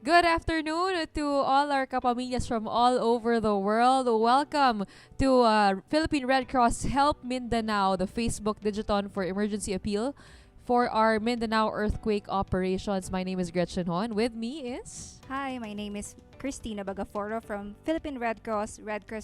Good afternoon to all our kapamilyas from all over the world. Welcome to Philippine Red Cross HELP MindaNOW, the Facebook Digithon for emergency appeal for our Mindanao earthquake operations. My name is Gretchen Hon. With me is... Hi, my name is Christina Bagaforo from Philippine Red Cross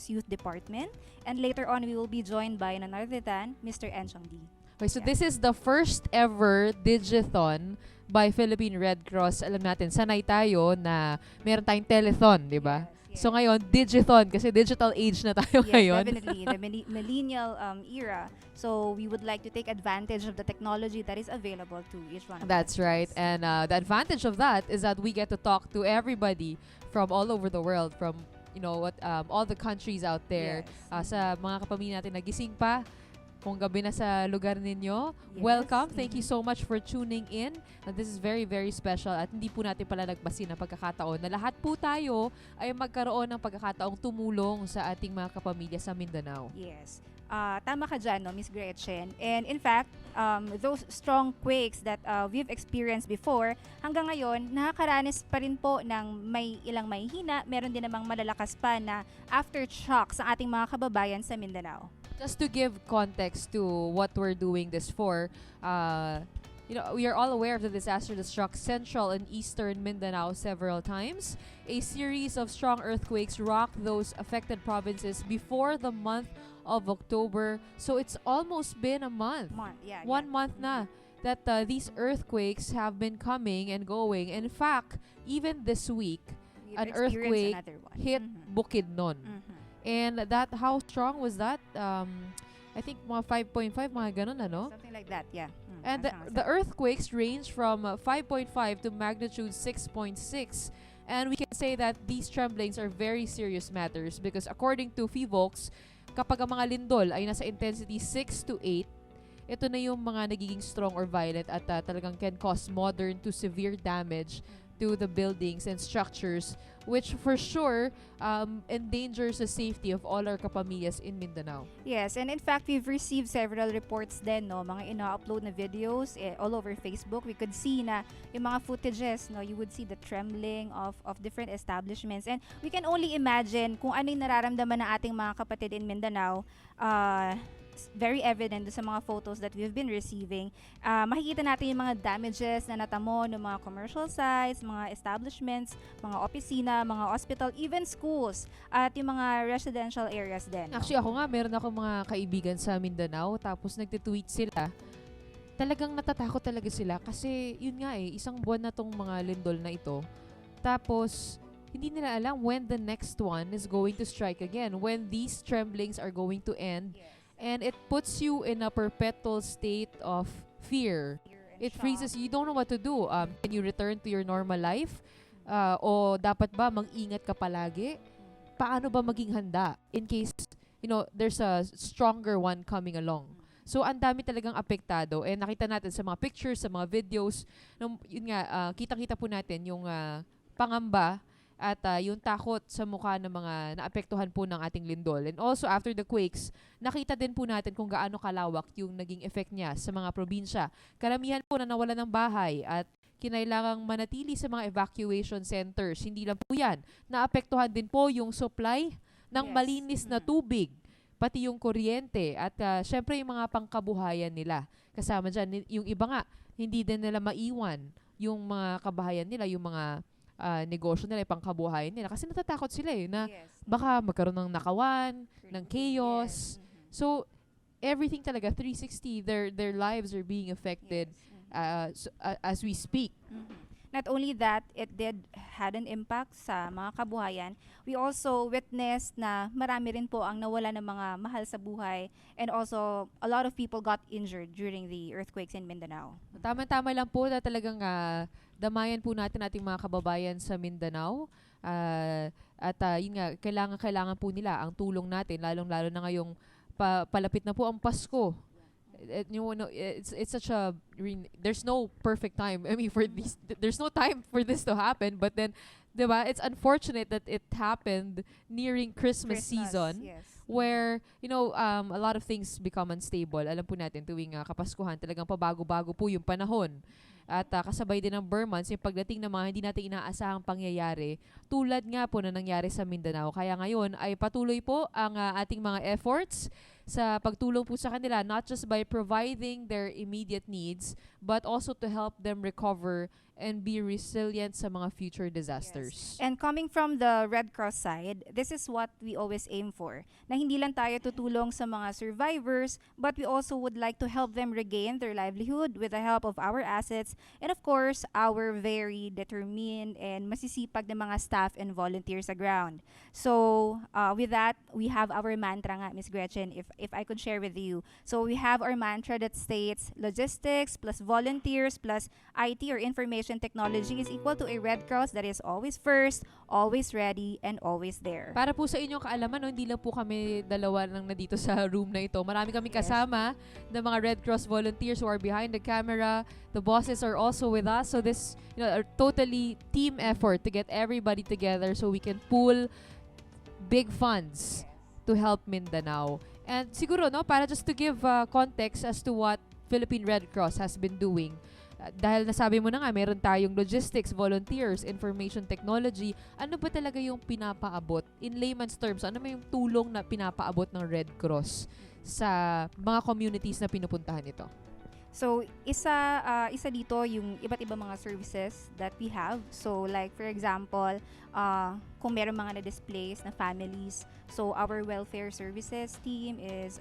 Youth Department, and later on we will be joined by none other than Mr. Enchong D. Okay, so this is the first ever Digithon by Philippine Red Cross. Alam natin, sanay tayo na meron tayong telethon, di ba? Yes. So ngayon, Digithon kasi digital age na tayo Yes, ngayon. definitely. The millennial era. So we would like to take advantage of the technology that is available to each one of That's us. right. And the advantage of that is that we get to talk to everybody from all over the world, from all the countries out there. Yes. Sa mga kapamilya natin nagising pa, kung gabi na sa lugar ninyo, Yes. welcome. Thank you so much for tuning in. This is very, very special at hindi po natin pala nagbasin ng pagkakataon na lahat po tayo ay magkaroon ng pagkakataong tumulong sa ating mga kapamilya sa Mindanao. Yes. Tama ka dyan, no, Miss Gretchen. And in fact, those strong quakes that we've experienced before, hanggang ngayon, nakakaranas pa rin po ng may ilang mahihina, meron din namang malalakas pa na aftershock sa ating mga kababayan sa Mindanao. Just to give context to what we're doing this for, we are all aware of the disaster that struck central and eastern Mindanao several times. A series of strong earthquakes rocked those affected provinces before the month of October. So it's almost been a month. One month na that these earthquakes have been coming and going. In fact, even this week, We've an experienced earthquake another one. hit Bukidnon. And that, how strong was that? I think mga 5.5, mga ganun, ano? Something like that, yeah. And the earthquakes range from 5.5 to magnitude 6.6. And we can say that these tremblings are very serious matters because according to FIVOLCS, kapag ang mga lindol ay nasa intensity 6 to 8, ito na yung mga nagiging strong or violent at talagang can cause modern to severe damage to the buildings and structures, which for sure endangers the safety of all our kapamilyas in Mindanao. Yes, and in fact, we've received several reports din, no, mga ina-upload na videos all over Facebook. We could see na yung mga footages, no, you would see the trembling of different establishments. And we can only imagine kung ano yung nararamdaman ng ating mga kapatid in Mindanao. Very evident sa mga photos that we've been receiving. Makikita natin yung mga damages na natamo ng mga commercial sites, mga establishments, mga opisina, mga hospital, even schools, at yung mga residential areas din. Actually, ako nga, meron ako mga kaibigan sa Mindanao, tapos nagtitweet sila. Talagang natatakot talaga sila kasi yun nga isang buwan na tong mga lindol na ito. Tapos, hindi nila alam when the next one is going to strike again, when these tremblings are going to end. Yes. And it puts you in a perpetual state of fear. It freezes you. You don't know what to do. Can you return to your normal life? O dapat ba mag-ingat ka palagi? Paano ba maging handa in case, there's a stronger one coming along? So, ang dami talagang apektado. And nakita natin sa mga pictures, sa mga videos, kitang-kita po natin yung pangamba at yung takot sa mukha ng mga naapektuhan po ng ating lindol. And also, after the quakes, nakita din po natin kung gaano kalawak yung naging effect niya sa mga probinsya. Karamihan po na nawala ng bahay at kinailangang manatili sa mga evacuation centers. Hindi lang po yan. Naapektuhan din po yung supply ng malinis na tubig, pati yung kuryente at syempre yung mga pangkabuhayan nila. Kasama dyan, yung iba nga, hindi din nila maiwan yung mga kabahayan nila, yung mga negosyo nila, pangkabuhayan nila. Kasi natatakot sila na baka magkaroon ng nakawan, ng chaos. So, everything talaga, 360, their lives are being affected as we speak. Not only that, it had an impact sa mga kabuhayan. We also witnessed na marami rin po ang nawala ng mga mahal sa buhay, and also a lot of people got injured during the earthquakes in Mindanao. Tama-tama lang po na talagang damayan po natin ating mga kababayan sa Mindanao. At yun nga, kailangan po nila ang tulong natin, lalong-lalo na ngayong palapit na po ang Pasko. It's such a there's no perfect time. I mean, for these, there's no time for this to happen. But then, diba, it's unfortunate that it happened nearing Christmas season, where a lot of things become unstable. Alam po natin tuwing Kapaskuhan, talagang pabago-bago po yung panahon. At kasabay din ng Burr months, yung pagdating ng mga hindi natin inaasahang pangyayari, tulad nga po na nangyari sa Mindanao. Kaya ngayon ay patuloy po ang ating mga efforts sa pagtulong po sa kanila, not just by providing their immediate needs, but also to help them recover and be resilient sa mga future disasters. And coming from the Red Cross side, this is what we always aim for. Na hindi lang tayo tutulong sa mga survivors, but we also would like to help them regain their livelihood with the help of our assets and of course, our very determined and masisipag na mga staff and volunteers sa ground. So, with that, we have our mantra nga, Miss Gretchen, if I could share with you. So, we have our mantra that states, logistics plus volunteers plus IT or information technology is equal to a Red Cross that is always first, always ready, and always there. Para po sa inyong kaalaman, no, hindi lang po kami dalawa lang na dito sa room na ito. Marami kami kasama ng mga Red Cross volunteers who are behind the camera. The bosses are also with us. So this, a totally team effort to get everybody together so we can pool big funds to help Mindanao. And siguro, no, para just to give context as to what Philippine Red Cross has been doing. Dahil nasabi mo na nga, meron tayong logistics, volunteers, information technology. Ano ba talaga yung pinapaabot? In layman's terms, ano ba yung tulong na pinapaabot ng Red Cross sa mga communities na pinupuntahan ito? So, isa dito yung iba't ibang mga services that we have. So, like for example, kung meron mga na-displaced na families, so our welfare services team is,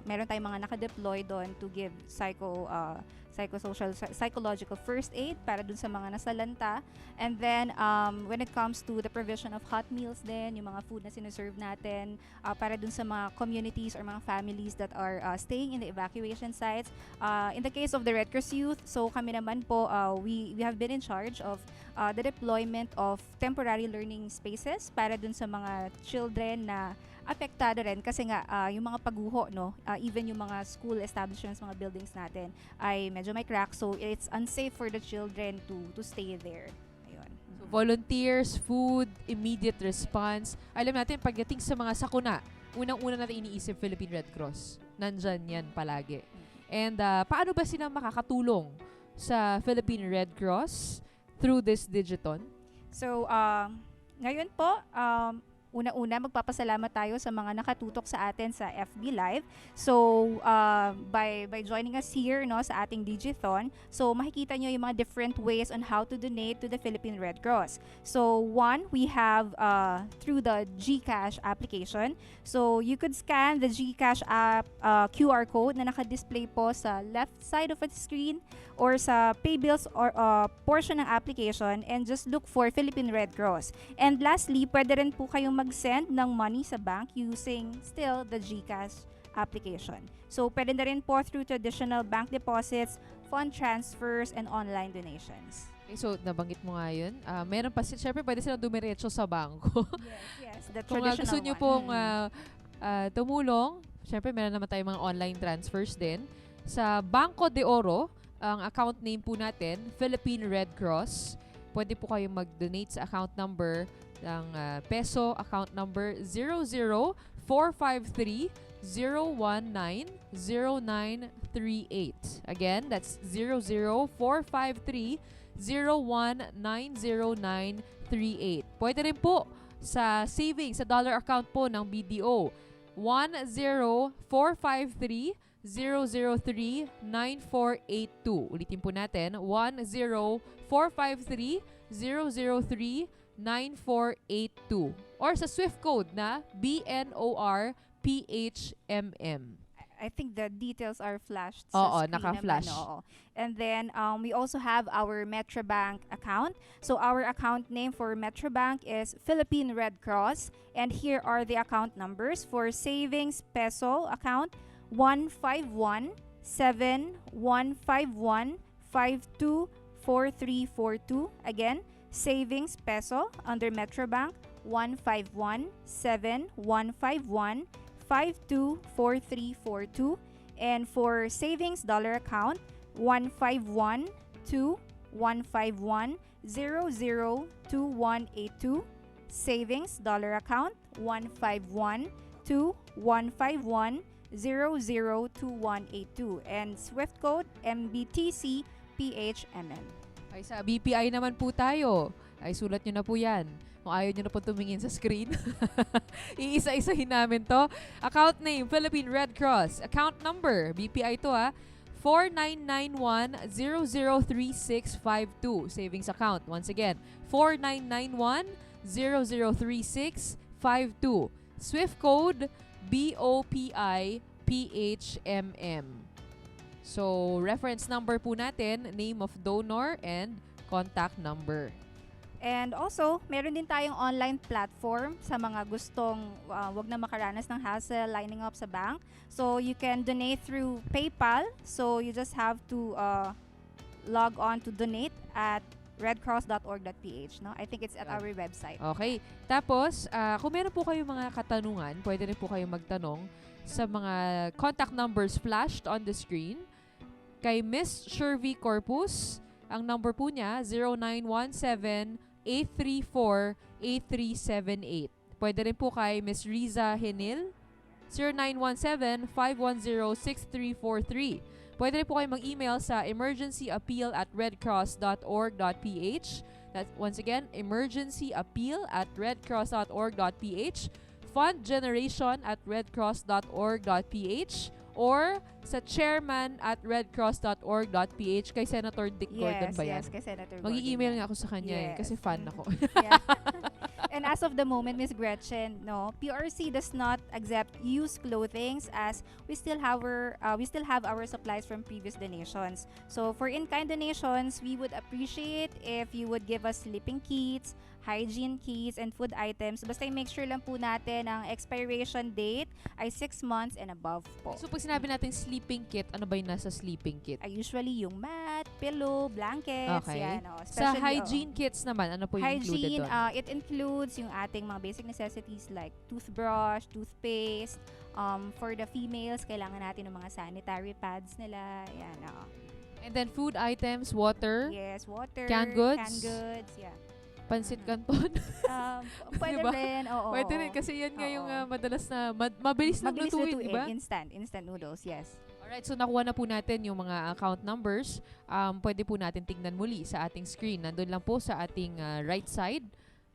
meron tayong mga naka-deploy doon to give psychological first aid para dun sa mga nasalanta. And then, when it comes to the provision of hot meals din, yung mga food na sinuserve natin, para dun sa mga communities or mga families that are staying in the evacuation sites. In the case of the Red Cross Youth, so kami naman po, we have been in charge of the deployment of temporary learning spaces para dun sa mga children na apektado rin kasi nga yung mga paguho, no, even yung mga school establishments, mga buildings natin ay medyo may crack, so it's unsafe for the children to stay there. Ayun. So, volunteers, food, immediate response. Alam natin, pagdating sa mga sakuna, unang-una natin iniisip Philippine Red Cross. Nandyan yan palagi. And paano ba sila makakatulong sa Philippine Red Cross through this Digithon? So, ngayon po, una-una, magpapasalamat tayo sa mga nakatutok sa atin sa FB Live. So, by joining us here, no, sa ating Digithon, so makikita nyo yung mga different ways on how to donate to the Philippine Red Cross. So, one, we have through the GCash application. So, you could scan the GCash app QR code na naka-display po sa left side of the screen or sa pay bills or portion ng application and just look for Philippine Red Cross. And lastly, pwede rin po kayong mag-send ng money sa bank using still the GCash application. So, pwede na rin po through traditional bank deposits, fund transfers, and online donations. Okay, so, nabanggit mo nga yun. Meron pa, syempre pwede silang dumiretso sa bangko. Yes, the Kung traditional gusto nyo one. pong tumulong, syempre meron naman tayong mga online transfers din. Sa Banco de Oro, ang account name po natin, Philippine Red Cross. Pwede po kayong mag-donate sa account number ng peso, account number 00453-019-0938. Again, that's 00453-019-0938. Pwede rin po sa savings, sa dollar account po ng BDO, 10453-003-9482. Ulitin po natin, 10453-003-9482. Or sa Swift code na BNORPHMM. I think the details are flashed Oo, sa screen naka-flash. naman. Oo. And then, we also have our Metrobank account. So, our account name for Metrobank is Philippine Red Cross. And here are the account numbers for savings peso account 151-7151-524342. Again, savings peso under Metrobank 151-7151-524342. And for savings dollar account 151-2151-002182. Savings dollar account 151-2151-002182. And Swift code MBTC PHMN. Ay, sa BPI naman po tayo. Ay, sulat nyo na po yan. Kung ayaw nyo na po tumingin sa screen. Iisa-isahin namin to. Account name, Philippine Red Cross. Account number, BPI to 4991-003652. Savings account. Once again, 4991-003652. Swift code, BOPI-PHMM. So, reference number po natin, name of donor, and contact number. And also, meron din tayong online platform sa mga gustong wag na makaranas ng hassle lining up sa bank. So, you can donate through PayPal. So, you just have to log on to donate at redcross.org.ph. No? I think it's at our website. Okay. Tapos, kung meron po kayo mga katanungan, pwede rin po kayo magtanong sa mga contact numbers flashed on the screen. Kay Miss Shervy Corpus, ang number po niya, 0917-834-8378. Pwede rin po kay Miss Riza Henil, 0917-510-6343. Pwede rin po kayo mag-email sa emergencyappeal@redcross.org.ph. That's once again, emergencyappeal@redcross.org.ph, fundgeneration@redcross.org.ph, or sa chairman@redcross.org.ph. Kay Senator Dick Gordon ba yan? Yes, kay Senator Gordon. Mag-i-email nga ako sa kanya kasi fan ako. Yeah. And as of the moment, Miss Gretchen, no, PRC does not accept used clothings as we still have our supplies from previous donations. So for in-kind donations, we would appreciate if you would give us sleeping kits, hygiene kits, and food items. Basta make sure lang po natin ang expiration date ay 6 months and above po. So pag sinabi natin sleeping kit, ano ba yung nasa sleeping kit? Usually yung mat, pillow, blankets, Okay. yan. Sa hygiene kits naman, ano po yung hygiene, included doon? it includes yung ating mga basic necessities like toothbrush, toothpaste. For the females, kailangan natin ng mga sanitary pads nila. Yan, And then food items, water, yes, water, canned goods, yeah. pansit canton. Pwede Diba? rin, oo. Pwede rin kasi yan nga yung Oo. madalas na mabilis na lutuin, di ba? Instant noodles, yes. Alright, so nakuha na po natin yung mga account numbers. Pwede po natin tignan muli sa ating screen. Nandun lang po sa ating right side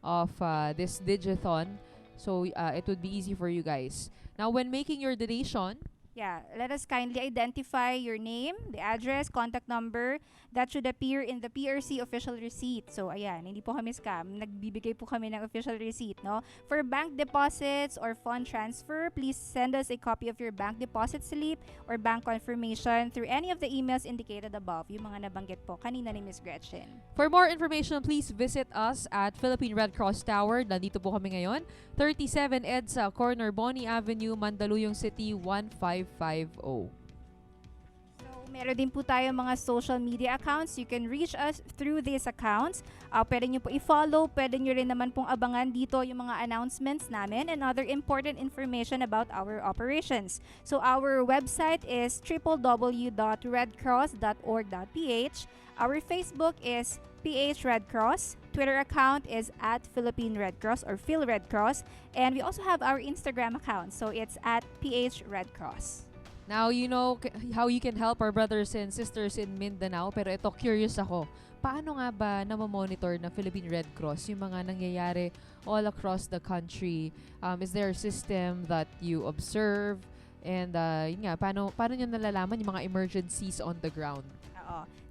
of this Digithon. So it would be easy for you guys. Now, when making your donation, Yeah, let us kindly identify your name, the address, contact number that should appear in the PRC official receipt. So, ayan, hindi po kami scam. Nagbibigay po kami ng official receipt, no? For bank deposits or fund transfer, please send us a copy of your bank deposit slip or bank confirmation through any of the emails indicated above. Yung mga nabanggit po kanina ni Ms. Gretchen. for more information, please visit us at Philippine Red Cross Tower. Nandito po kami ngayon. 37 EDSA, corner Bonnie Avenue, Mandaluyong City, 1550. So, meron din po tayo mga social media accounts. You can reach us through these accounts. Pwede nyo po i-follow. Pwede nyo rin naman pong abangan dito yung mga announcements namin and other important information about our operations. So, our website is www.redcross.org.ph. Our Facebook is PH Red Cross. Twitter account is at Philippine Red Cross or Phil Red Cross. And we also have our Instagram account. So, it's at PH Red Cross. Now, you know how you can help our brothers and sisters in Mindanao. Pero ito, curious ako. Paano nga ba namamonitor ng Philippine Red Cross yung mga nangyayari all across the country? Is there a system that you observe? And yun nga, paano nyo nalalaman yung mga emergencies on the ground?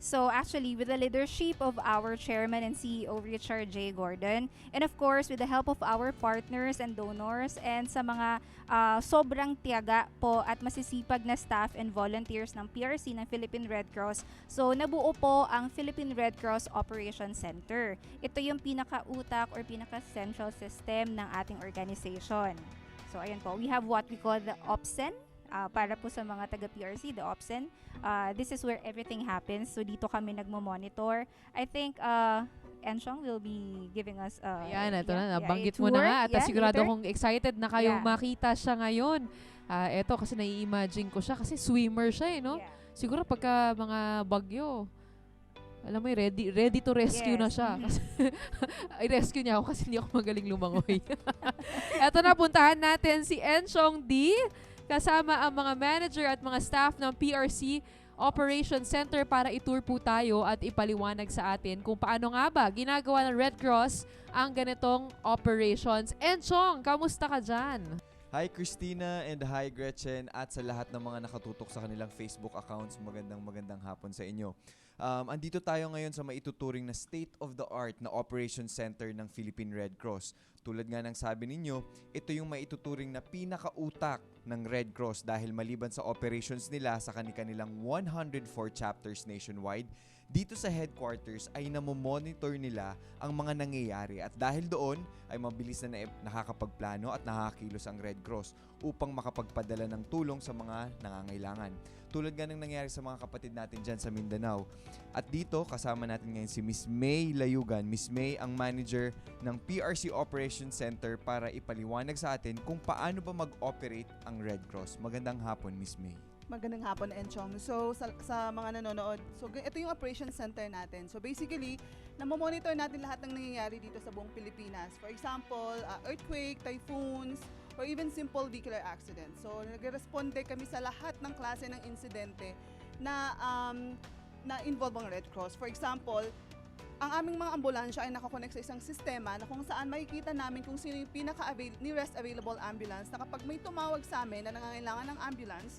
So actually, with the leadership of our chairman and CEO, Richard J. Gordon, and of course, with the help of our partners and donors, and sa mga sobrang tiyaga po at masisipag na staff and volunteers ng PRC ng Philippine Red Cross, so nabuo po ang Philippine Red Cross Operation Center. Ito yung pinaka-utak or pinaka-central system ng ating organization. So ayan po, we have what we call the OPSEN, para po sa mga taga-PRC, the OPSEN. This is where everything happens. So, dito kami nagmo-monitor. I think Enchong will be giving us Ayan, ito na. Nabanggit a mo na tour. nga. At sigurado later. akong excited na kayong Yeah. makita siya ngayon. Ito, kasi nai-imagine ko siya. Kasi swimmer siya no? Yeah. Siguro pagka mga bagyo, alam mo, ready to rescue na Yes. siya. Kasi i-rescue niya ako kasi hindi ako magaling lumangoy. Ito na, puntahan natin si Enchong D. Kasama ang mga manager at mga staff ng PRC Operation Center para itour po tayo at ipaliwanag sa atin kung paano nga ba ginagawa ng Red Cross ang ganitong operations. And Chong, kamusta ka dyan? Hi Christina and hi Gretchen at sa lahat ng mga nakatutok sa kanilang Facebook accounts, magandang hapon sa inyo. Andito tayo ngayon sa maituturing na state-of-the-art na Operation Center ng Philippine Red Cross. Tulad nga ng sabi ninyo, ito yung maituturing na pinakautak ng Red Cross dahil maliban sa operations nila sa kanilang 104 chapters nationwide, dito sa headquarters ay namomonitor nila ang mga nangyayari at dahil doon ay mabilis na nakakapagplano at nakakakilos ang Red Cross upang makapagpadala ng tulong sa mga nangangailangan. Tulad nga ng nangyari sa mga kapatid natin dyan sa Mindanao. At dito, kasama natin ngayon si Miss May Layugan. Miss May ang manager ng PRC Operations Center para ipaliwanag sa atin kung paano ba mag-operate ang Red Cross. Magandang hapon, Miss May. Magandang hapon, Enchong. So, sa mga nanonood, so ito yung operation center natin. So, basically, namomonitor natin lahat ng nangyayari dito sa buong Pilipinas. For example, earthquake, typhoons, or even simple vehicular accidents. So, nagresponde kami sa lahat ng klase ng insidente na involve ang Red Cross. For example, ang aming mga ambulansya ay nakakonect sa isang sistema na kung saan makikita namin kung sino yung nearest available ambulance na kapag may tumawag sa amin na nangangailangan ng ambulance,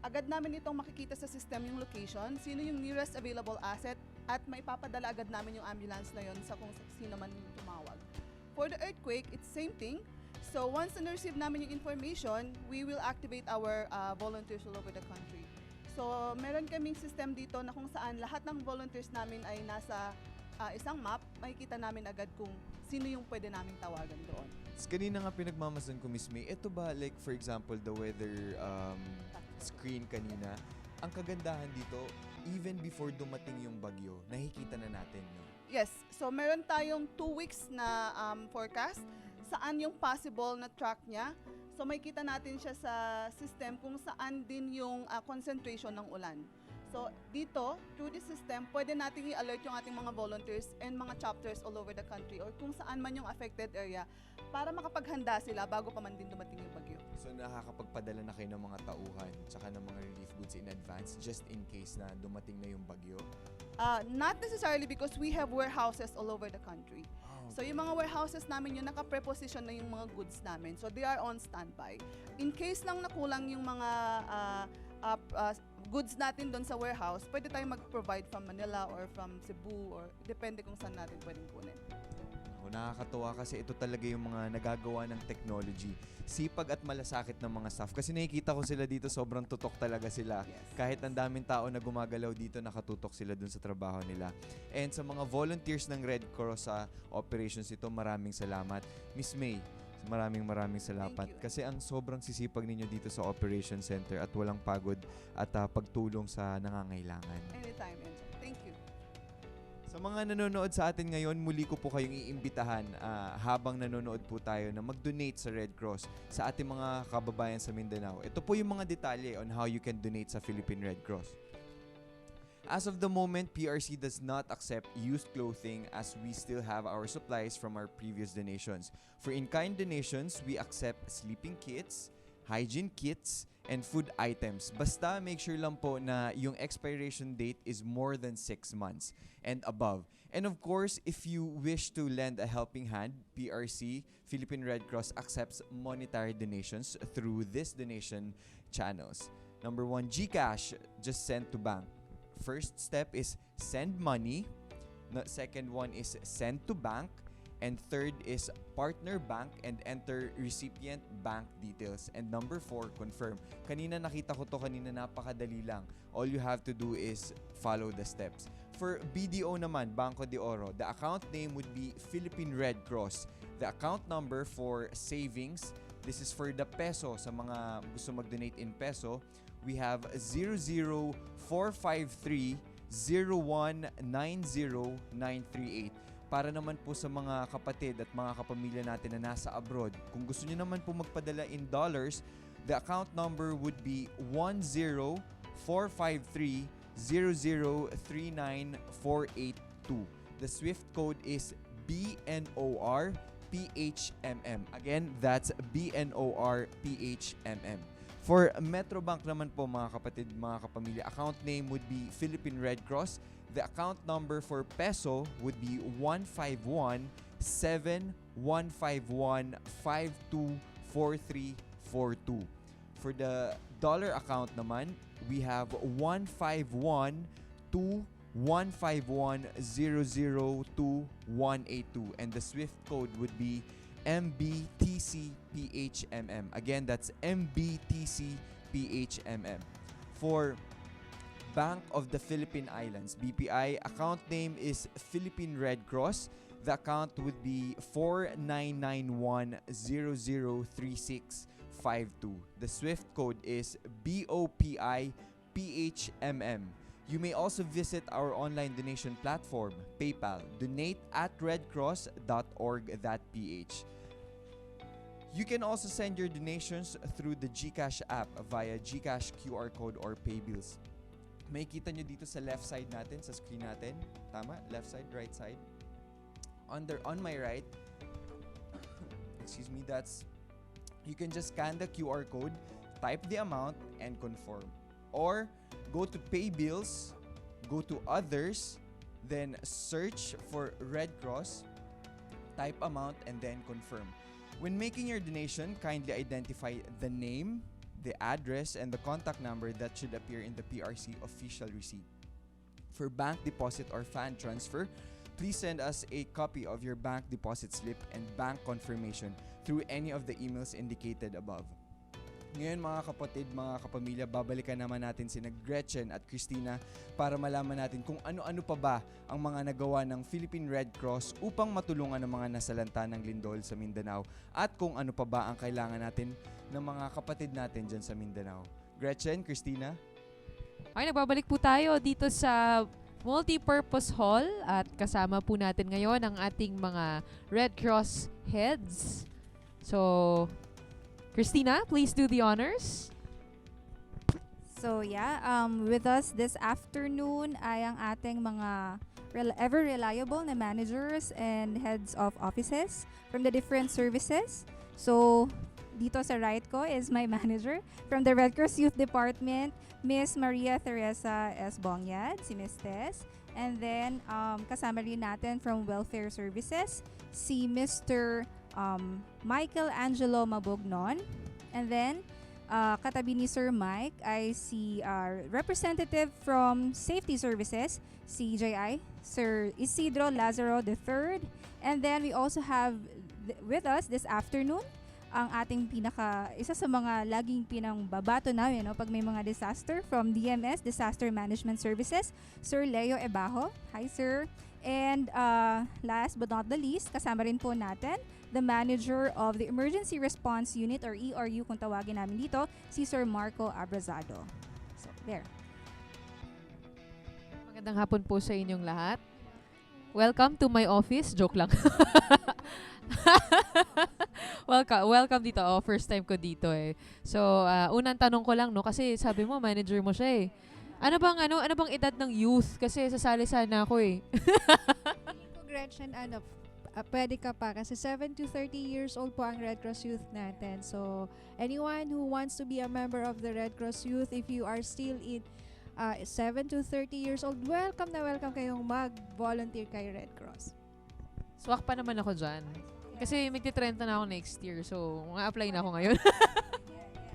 agad namin itong makikita sa system yung location, sino yung nearest available asset, at maipapadala agad namin yung ambulance na yon sa kung sino man yung tumawag. For the earthquake, it's same thing. So once na-receive namin yung information, we will activate our volunteers all over the country. So meron kaming system dito na kung saan lahat ng volunteers namin ay nasa isang map, makikita namin agad kung sino yung pwede naming tawagan doon. Kanina nga pinagmamasan ko, Miss May, ito ba like for example the weather screen kanina, ang kagandahan dito, even before dumating yung bagyo, nakikita na natin, no? Yes, so meron tayong 2 weeks na forecast, saan yung possible na track niya. So makikita natin siya sa system kung saan din yung concentration ng ulan. So dito, through the system, pwede nating i-alert yung ating mga volunteers and mga chapters all over the country or kung saan man yung affected area para makapaghanda sila bago pa man din dumating yung bagyo. So nakakapagpadala na kayo ng mga tauhan tsaka ng mga relief goods in advance just in case na dumating na yung bagyo? Not necessarily because we have warehouses all over the country. So yung mga warehouses namin yung naka-preposition na yung mga goods namin. So they are on standby. In case lang nakulang yung mga goods natin doon sa warehouse, pwede tayong mag-provide from Manila or from Cebu or depende kung saan natin pwedeng kunin. Nakakatuwa kasi ito talaga yung mga nagagawa ng technology. Sipag at malasakit ng mga staff. Kasi nakikita ko sila dito, sobrang tutok talaga sila. Yes. Kahit ang daming tao na gumagalaw dito, nakatutok sila dun sa trabaho nila. And sa mga volunteers ng Red Cross sa operations ito, maraming salamat. Miss May, maraming salamat. Thank you. Kasi ang sobrang sisipag ninyo dito sa Operation Center at walang pagod at pagtulong sa nangangailangan. Anytime, Enzo. Thank you. Sa mga nanonood sa atin ngayon, muli ko po kayong iimbitahan habang nanonood po tayo na mag-donate sa Red Cross sa ating mga kababayan sa Mindanao. Ito po yung mga detalye on how you can donate sa Philippine Red Cross. As of the moment, PRC does not accept used clothing as we still have our supplies from our previous donations. For in-kind donations, we accept sleeping kits, hygiene kits, and food items. Basta make sure lang po na yung expiration date is more than 6 months and above. And of course, if you wish to lend a helping hand, PRC, Philippine Red Cross, accepts monetary donations through this donation channels. Number 1, GCash, just send to bank. First step is send money. Second one is send to bank. And third is partner bank and enter recipient bank details. And number 4, confirm. Kanina nakita ko to kanina, napakadali lang. All you have to do is follow the steps. For BDO naman, Banco de Oro, the account name would be Philippine Red Cross. The account number for savings, this is for the peso. Sa mga gusto mag-donate in peso, we have 00453 0190938. Para naman po sa mga kapatid at mga kapamilya natin na nasa abroad, kung gusto niyo naman po magpadala in dollars, the account number would be 10453003948 The SWIFT code is BNOR PHMM. Again, that's BNOR PHMM. For Metrobank naman po mga kapatid, mga kapamilya, account name would be Philippine Red Cross. The account number for peso would be 151-7151-524342. For the dollar account naman, we have 151-2-151-002-182, and the SWIFT code would be MBTCPHMM. Again, that's MBTCPHMM. For Bank of the Philippine Islands, BPI, account name is Philippine Red Cross. The account would be 4991-003652. The SWIFT code is BOPIPHMM. You may also visit our online donation platform, PayPal, donate@redcross.org.ph. You can also send your donations through the GCash app via GCash QR code or paybills. May kita nyo dito sa left side natin, sa screen natin. Tama? Left side, right side. On my right, excuse me, you can just scan the QR code, type the amount, and confirm. Or go to pay bills, go to others, then search for Red Cross, type amount, and then confirm. When making your donation, kindly identify the name, the address, and the contact number that should appear in the PRC official receipt. For bank deposit or fan transfer, please send us a copy of your bank deposit slip and bank confirmation through any of the emails indicated above. Ngayon mga kapatid, mga kapamilya, babalikan naman natin sina Gretchen at Christina para malaman natin kung ano-ano pa ba ang mga nagawa ng Philippine Red Cross upang matulungan ang mga nasalanta ng lindol sa Mindanao at kung ano pa ba ang kailangan natin ng mga kapatid natin dyan sa Mindanao. Gretchen, Christina? Okay, nagbabalik po tayo dito sa Multipurpose Hall at kasama po natin ngayon ang ating mga Red Cross heads. So, Christina, please do the honors. So yeah, with us this afternoon ay ang ating mga ever reliable na managers and heads of offices from the different services. So dito sa right ko is my manager from the Red Cross Youth Department, Miss Maria Teresa S. Bongyad, si Miss Tess. And then kasama rin natin from Welfare Services, si Mr. Michael Angelo Mabugnon. And then, katabi ni Sir Mike ay si representative from Safety Services, CJI, Sir Isidro Lazaro III. And then, we also have with us this afternoon ang ating isa sa mga laging pinangbabato namin pag may mga disaster from DMS, Disaster Management Services, Sir Leo Ebajo. Hi, sir. And last but not the least, kasama rin po natin the manager of the Emergency Response Unit or ERU kung tawagin namin dito, si Sir Marco Abrazado. So, there. Magandang hapon po sa inyong lahat. Welcome to my office. Joke lang. Welcome dito. First time ko dito eh. So, unang tanong ko lang kasi sabi mo manager mo siya eh. Ano bang edad ng youth? Kasi sasali sana ako eh. Gretchen, pwede ka pa kasi 7 to 30 years old po ang Red Cross Youth natin. So, anyone who wants to be a member of the Red Cross Youth, if you are still in 7 to 30 years old, welcome na welcome kayong mag-volunteer kay Red Cross. Swak pa naman ako dyan. Kasi magti-30 na ako next year. So, mga-apply na ako ngayon.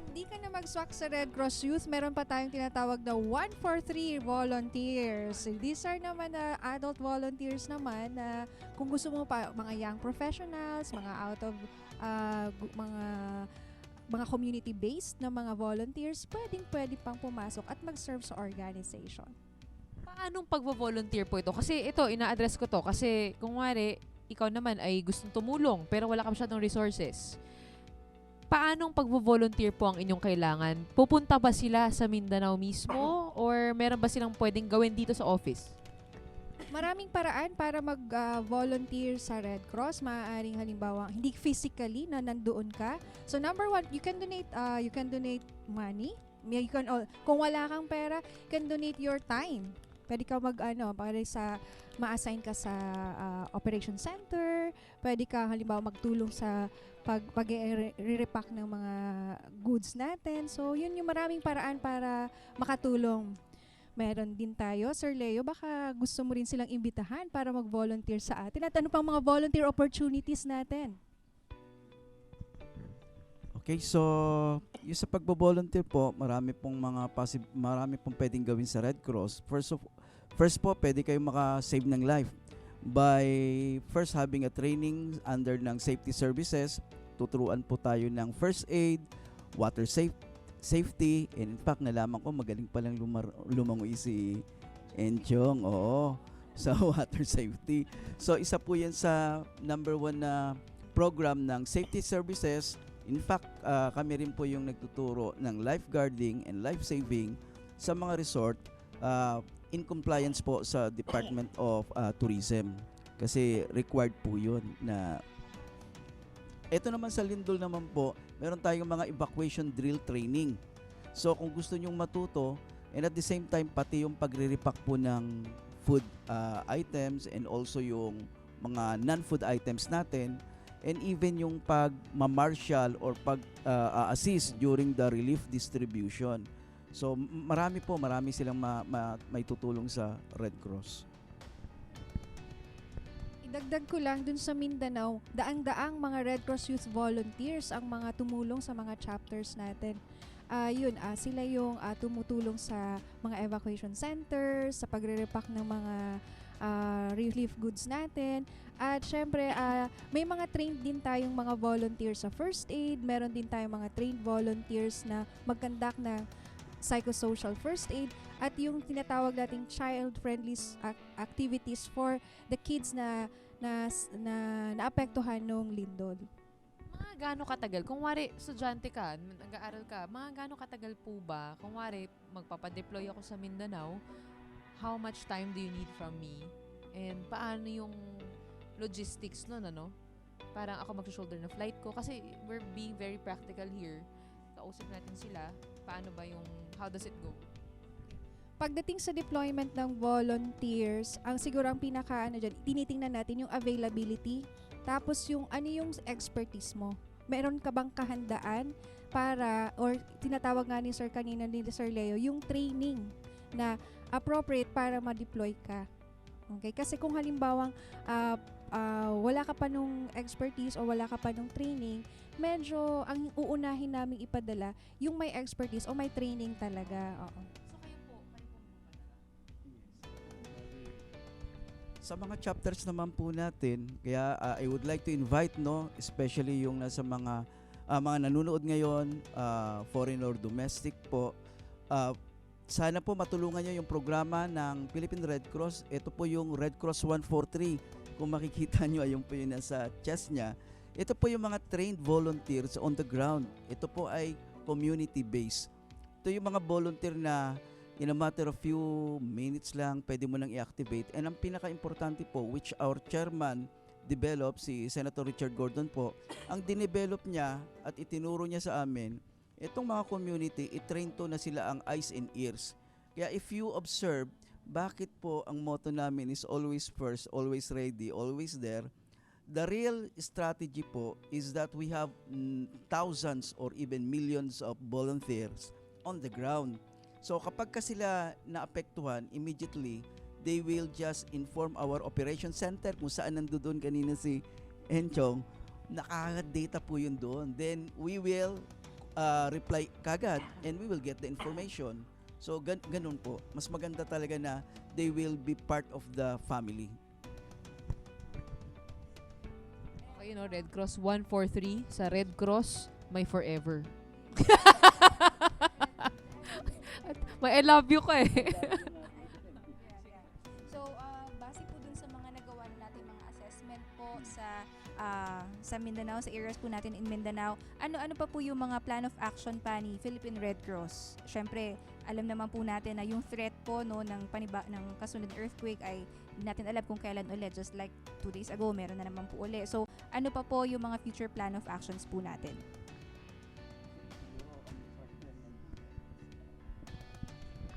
Hindi ka na mag-swak sa Red Cross Youth, meron pa tayong tinatawag na 143 volunteers. These are naman adult volunteers naman na kung gusto mo pa mga young professionals, mga out of mga community-based na mga volunteers, pwede pang pumasok at mag-serve sa organization. Paanong pagvo-volunteer po ito? Kasi ito, ina-address ko to kasi kung wari, ikaw naman ay gustong tumulong pero wala ka masyadong resources. Paanong pagvo-volunteer po ang inyong kailangan? Pupunta ba sila sa Mindanao mismo or meron ba silang pwedeng gawin dito sa office? Maraming paraan para mag-volunteer sa Red Cross. Maaaring halimbawa, hindi physically na nandoon ka. So number one, you can donate money. Kung wala kang pera, you can donate your time. Pwede ka para ma-assign ka sa operation center, pwede ka halimbawa magtulong sa pag-repack ng mga goods natin. So, yun yung maraming paraan para makatulong. Meron din tayo, Sir Leo, baka gusto mo rin silang imbitahan para mag-volunteer sa atin. At ano pang mga volunteer opportunities natin? Okay, so yung sa pagbo-volunteer po, marami pong pwedeng gawin sa Red Cross. First po, pwede kayong maka-save ng life by first having a training under ng safety services. Tuturuan po tayo ng first aid, water safety, and in fact, nalaman ko magaling palang lumangoy si Enchong. Oo, sa water safety. So isa po yan sa number 1 na program ng safety services. In fact, kami rin po yung nagtuturo ng lifeguarding and life-saving sa mga resort in compliance po sa Department of Tourism. Kasi required po yun na... Ito naman sa Lindol naman po, meron tayong mga evacuation drill training. So kung gusto nyong matuto, and at the same time, pati yung pagre-repack po ng food items and also yung mga non-food items natin, and even yung pag-marshal or pag-assist during the relief distribution. So marami silang may tutulong sa Red Cross. Idagdag ko lang dun sa Mindanao, daang-daang mga Red Cross Youth Volunteers ang mga tumulong sa mga chapters natin. Sila yung tumutulong sa mga evacuation centers, sa pagre-repack ng mga relief goods natin. At syempre, may mga trained din tayong mga volunteers sa first aid. Meron din tayong mga trained volunteers na mag-conduct ng psychosocial first aid. At yung tinatawag nating child-friendly activities for the kids na naapektuhan ng lindol. Mga gaano katagal? Kung wari, estudyante ka, nag-aaral ka, mga gaano katagal po ba? Kung wari, magpapadeploy ako sa Mindanao, how much time do you need from me? And paano yung logistics nun, ano? Parang ako mag-shoulder na flight ko. Kasi we're being very practical here. Kausap natin sila. Paano ba yung, how does it go? Pagdating sa deployment ng volunteers, ang siguro ang dyan, tinitingnan natin yung availability, tapos yung ano yung expertise mo. Meron ka bang kahandaan para, or tinatawag nga ni Sir kanina ni Sir Leo, yung training na appropriate para ma-deploy ka. Okay? Kasi kung halimbawang wala ka pa nung expertise o wala ka pa nung training, medyo ang uunahin namin ipadala yung may expertise o may training talaga. Oo. Sa mga chapters naman po natin, kaya I would like to invite, especially yung nasa mga nanonood ngayon, foreign or domestic po, sana po matulungan nyo yung programa ng Philippine Red Cross. Ito po yung Red Cross 143. Kung makikita nyo, ayun po yun nasa chest niya. Ito po yung mga trained volunteers on the ground. Ito po ay community-based. Ito yung mga volunteer na in a matter of few minutes lang, pwede mo nang i-activate. And ang pinaka-importante po, which our chairman developed, si Senator Richard Gordon po, ang dinevelop niya at itinuro niya sa amin, itong mga community, i-train to na sila ang eyes and ears. Kaya if you observe, bakit po ang motto namin is always first, always ready, always there, the real strategy po is that we have thousands or even millions of volunteers on the ground. So kapag ka sila naapektuhan, immediately, they will just inform our operation center kung saan nandoon kanina si Enchong, nakaka-data po yun doon. Then we will reply kagad and we will get the information. So ganun po. Mas maganda talaga na they will be part of the family. Okay, Red Cross 143. Sa Red Cross, may forever. May I love you ka eh. So, base po dun sa mga nagawa na natin mga assessment po sa Mindanao, sa areas po natin in Mindanao, ano pa po yung mga plan of action pa ni Philippine Red Cross? Syempre, alam naman po natin na yung threat po ng kasunod earthquake ay hindi natin alam kung kailan ulit. Just like 2 days ago, meron na naman po ulit. So, ano pa po yung mga future plan of actions po natin?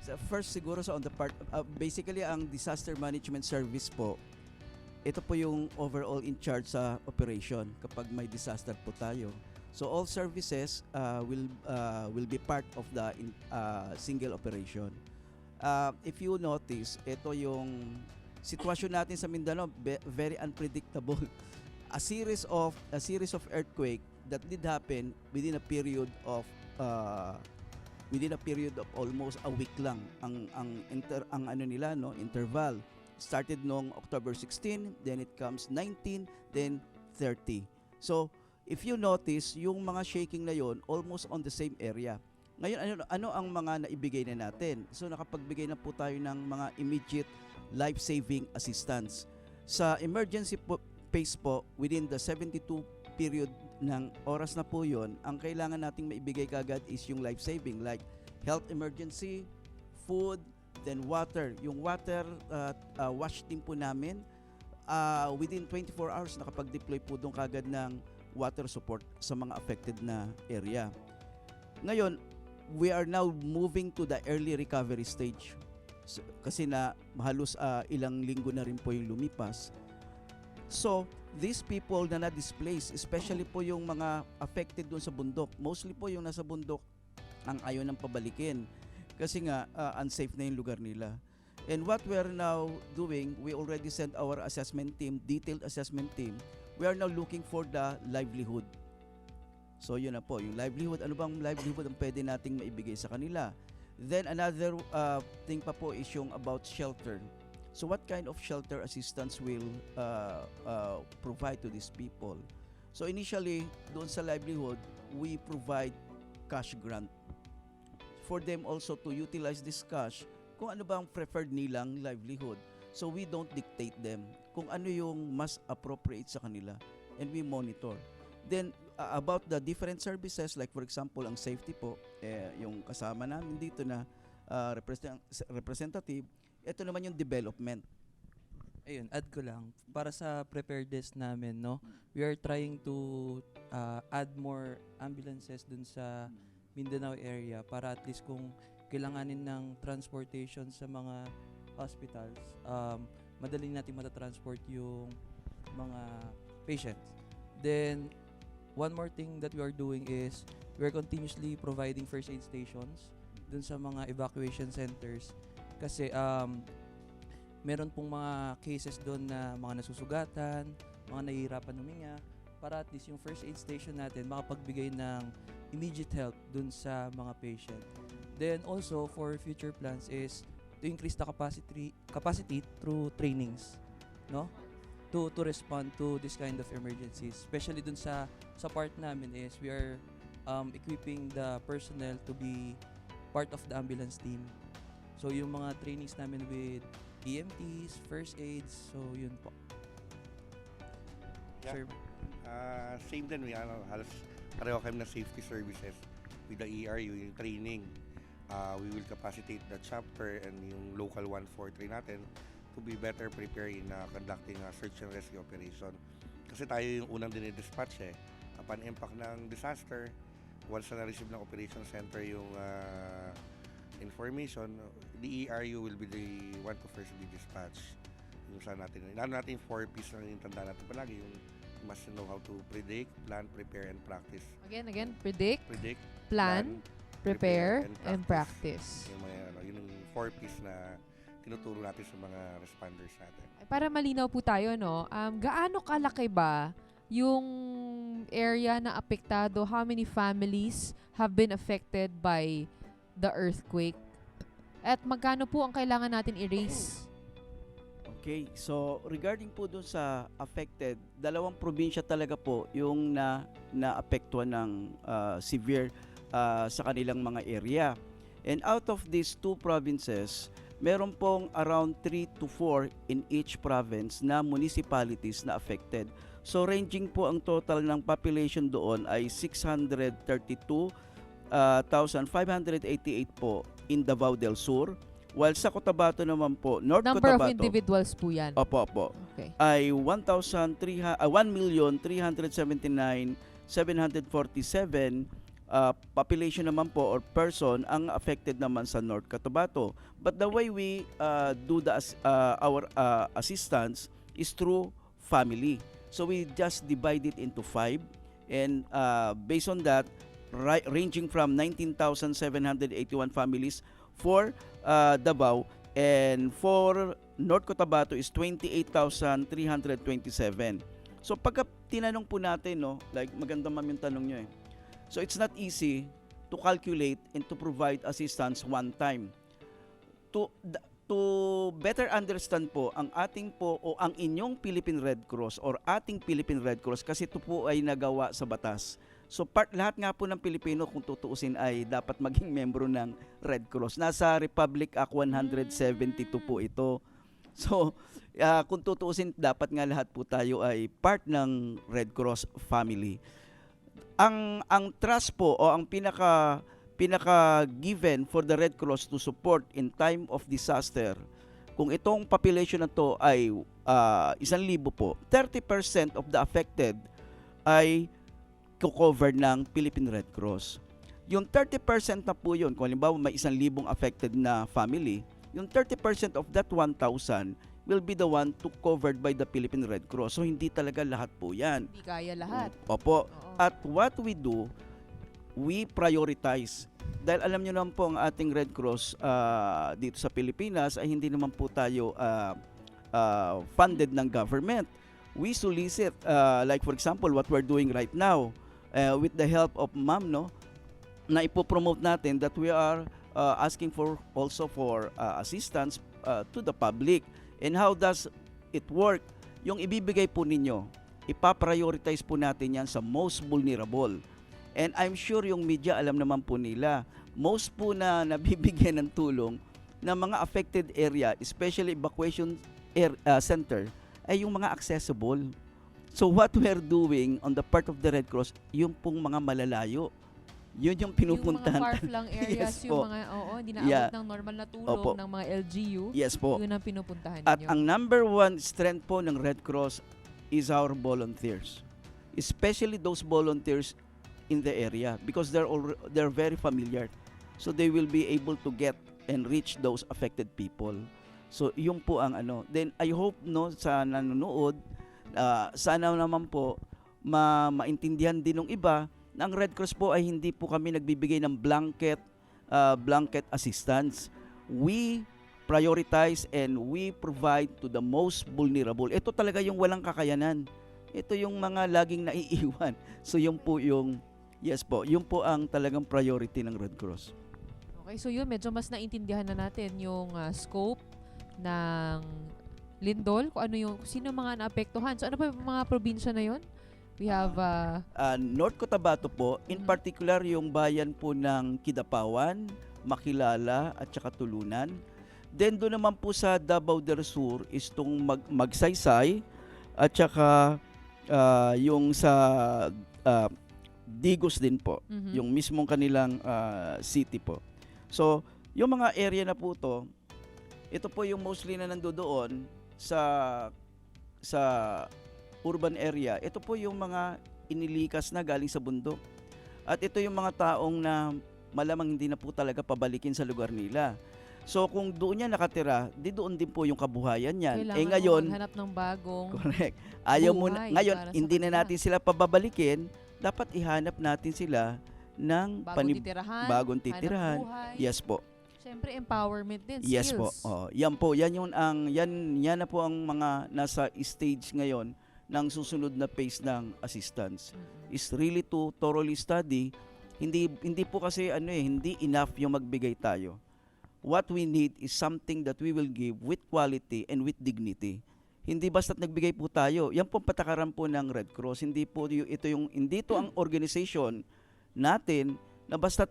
So first siguro on the part basically ang disaster management service po ito po yung overall in charge sa operation kapag may disaster po tayo. So all services will be part of the single operation. If you notice, ito yung sitwasyon natin sa Mindanao, very unpredictable. A series of earthquake that did happen within a period of almost a week lang ang ano nila, no, interval. Started noong October 16, then it comes 19, then 30. So if you notice, yung mga shaking na yon almost on the same area. Ngayon, ano ang mga naibigay na natin? So nakapagbigay na po tayo ng mga immediate life-saving assistance. Sa emergency phase po, within the 72 period ng oras na po yon, ang kailangan nating maibigay kagad is yung life-saving, like health emergency, food, then water. Yung water wash team po namin, within 24 hours nakapag-deploy po doon kagad ng water support sa mga affected na area. Ngayon, we are now moving to the early recovery stage. Kasi na halos ilang linggo na rin po yung lumipas. So, these people na na-displace, especially po yung mga affected doon sa bundok, mostly po yung nasa bundok ang ayaw ng pabalikin. Kasi nga, unsafe na yung lugar nila. And what we are now doing, we already sent our assessment team, detailed assessment team. We are now looking for the livelihood. So yun na po, yung livelihood, ano bang livelihood ang pwede nating maibigay sa kanila? Then another thing pa po is yung about shelter. So what kind of shelter assistance will provide to these people? So initially, doon sa livelihood, we provide cash grant for them also to utilize this cash kung ano bang preferred nilang livelihood. So we don't dictate them kung ano yung mas appropriate sa kanila, and we monitor. Then about the different services, like for example ang safety po, yung kasama namin dito na representative, ito naman yung development. Ayun, add ko lang, para sa preparedness namin, no, we are trying to add more ambulances dun sa Mindanao area para at least kung kailanganin ng transportation sa mga hospitals, madali natin matatransport yung mga patients. Then, one more thing that we are doing is we are continuously providing first aid stations dun sa mga evacuation centers kasi meron pong mga cases doon na mga nasusugatan, mga nahihirapan huminga, para at least yung first aid station natin makapagbigay ng immediate help dun sa mga patient. Then also for future plans is to increase the capacity through trainings, no? To respond to this kind of emergencies. Especially dun sa part namin is we are equipping the personnel to be part of the ambulance team. So yung mga trainings namin with EMTs, first aids, so yun po. Yeah. Sir. Same din, halos pareho kami na safety services with the ERU, yung training. We will capacitate the chapter and yung local 143 natin to be better prepared in conducting a search and rescue operation. Kasi tayo yung unang dinidispatch upon impact ng disaster, once na na-receive ng operation center yung information, the ERU will be the one to first be dispatched. Yung saan natin, lalo natin 4 P's na yung tanda natin palagi, yung must know how to predict, plan, prepare, and practice. Again, predict, Predict, plan, prepare, and practice. Yung mga, yun yung 4 P's na tinuturo natin sa mga responders natin. Para malinaw po tayo, no, gaano kalaki ba yung area na apektado? How many families have been affected by the earthquake? At magkano po ang kailangan natin i-raise? Okay, so regarding po dun sa affected, dalawang probinsya talaga po yung naapektuhan ng severe sa kanilang mga area. And out of these 2 provinces, meron pong around 3 to 4 in each province na municipalities na affected. So ranging po ang total ng population doon ay 632,588 po in Davao del Sur. While sa Cotabato naman po, North Number Cotabato, of individuals po yan. opo, Okay. ay 1,379,747 population naman po or person ang affected naman sa North Cotabato. But the way we do our assistance is through family. So we just divide it into 5, and based on that, ranging from 19,781 families for Davao, and for North Cotabato is 28,327. So pagka tinanong po natin, no, like maganda ma'am yung tanong nyo eh. So it's not easy to calculate and to provide assistance one time. To better understand po ang ating po o ang inyong Philippine Red Cross or ating Philippine Red Cross, kasi ito po ay nagawa sa batas. So lahat nga po ng Pilipino kung tutuusin ay dapat maging membro ng Red Cross. Nasa Republic Act 172 po ito. So kung tutuusin, dapat nga lahat po tayo ay part ng Red Cross family. Ang trust po o ang pinaka given for the Red Cross to support in time of disaster, kung itong population na to ay 1,000 po, 30% of the affected ay cover ng Philippine Red Cross. Yung 30% na po yun, kung halimbawa may 1,000 affected na family, yung 30% of that 1,000 will be the one to covered by the Philippine Red Cross. So hindi talaga lahat po yan. Hindi kaya lahat. Opo. Oo. At what we do, we prioritize. Dahil alam nyo naman po ang ating Red Cross dito sa Pilipinas ay hindi naman po tayo funded ng government. We solicit, like for example, what we're doing right now, with the help of ma'am, no, na ipopromote natin that we are asking for also for assistance to the public. And how does it work? Yung ibibigay po ninyo, ipaprioritize po natin yan sa most vulnerable. And I'm sure yung media alam naman po nila, most po na nabibigyan ng tulong ng mga affected area, especially evacuation center, ay yung mga accessible. So what we're doing on the part of the Red Cross, yung pong mga malalayo, yun yung pinupuntahan. Yung mga far-flung areas, Yes yung po. mga, hindi naabot ng normal na tulong Opo. ng mga LGU. Yes po. Yun ang pinupuntahan At ninyo. ang number one strength po ng Red Cross is our volunteers. Especially those volunteers in the area, because they're very familiar. So they will be able to get and reach those affected people. So yung po ang ano. Then I hope, no, sa nanonood, sana naman po maintindihan din ng iba na ang Red Cross po ay hindi po kami nagbibigay ng blanket assistance. We prioritize and we provide to the most vulnerable. Ito talaga yung walang kakayanan. Ito yung mga laging naiiwan. So yun po yung, yes po, yun po ang talagang priority ng Red Cross. Okay, so yun, medyo mas naintindihan na natin yung scope ng lindol, kung ano yung, sino mga naapektuhan. So ano pa yung mga probinsya na yun? We have North Cotabato po, in particular yung bayan po ng Kidapawan, Makilala at saka Tulunan. Then doon naman po sa Davao del Sur is tong Magsaysay at saka yung sa Digos din po, yung mismong kanilang city po. So, yung mga area na po to, ito po yung mostly na nandoon sa urban area. Ito po yung mga inilikas na galing sa bundok. At ito yung mga taong na malamang hindi na po talaga pabalikin sa lugar nila. So kung doon yan nakatira, di doon din po yung kabuhayan niyan. kailangan Ngayon, maghanap ng bagong correct. Ayaw mo buhay ngayon, para sa hindi na kanila. natin sila pababalikin, dapat ihanap natin sila ng bagong titirahan. hanap buhay. Yes po. Siyempre, empowerment din, Yes po. skills. Yan po, yan na po ang mga nasa stage ngayon ng susunod na phase ng assistance. Is really to thoroughly study. Hindi po kasi hindi enough yung magbigay tayo. What we need is something that we will give with quality and with dignity. Hindi basta't nagbigay po tayo. Yan po ang patakaran po ng Red Cross. Hindi to ang organization natin na basta't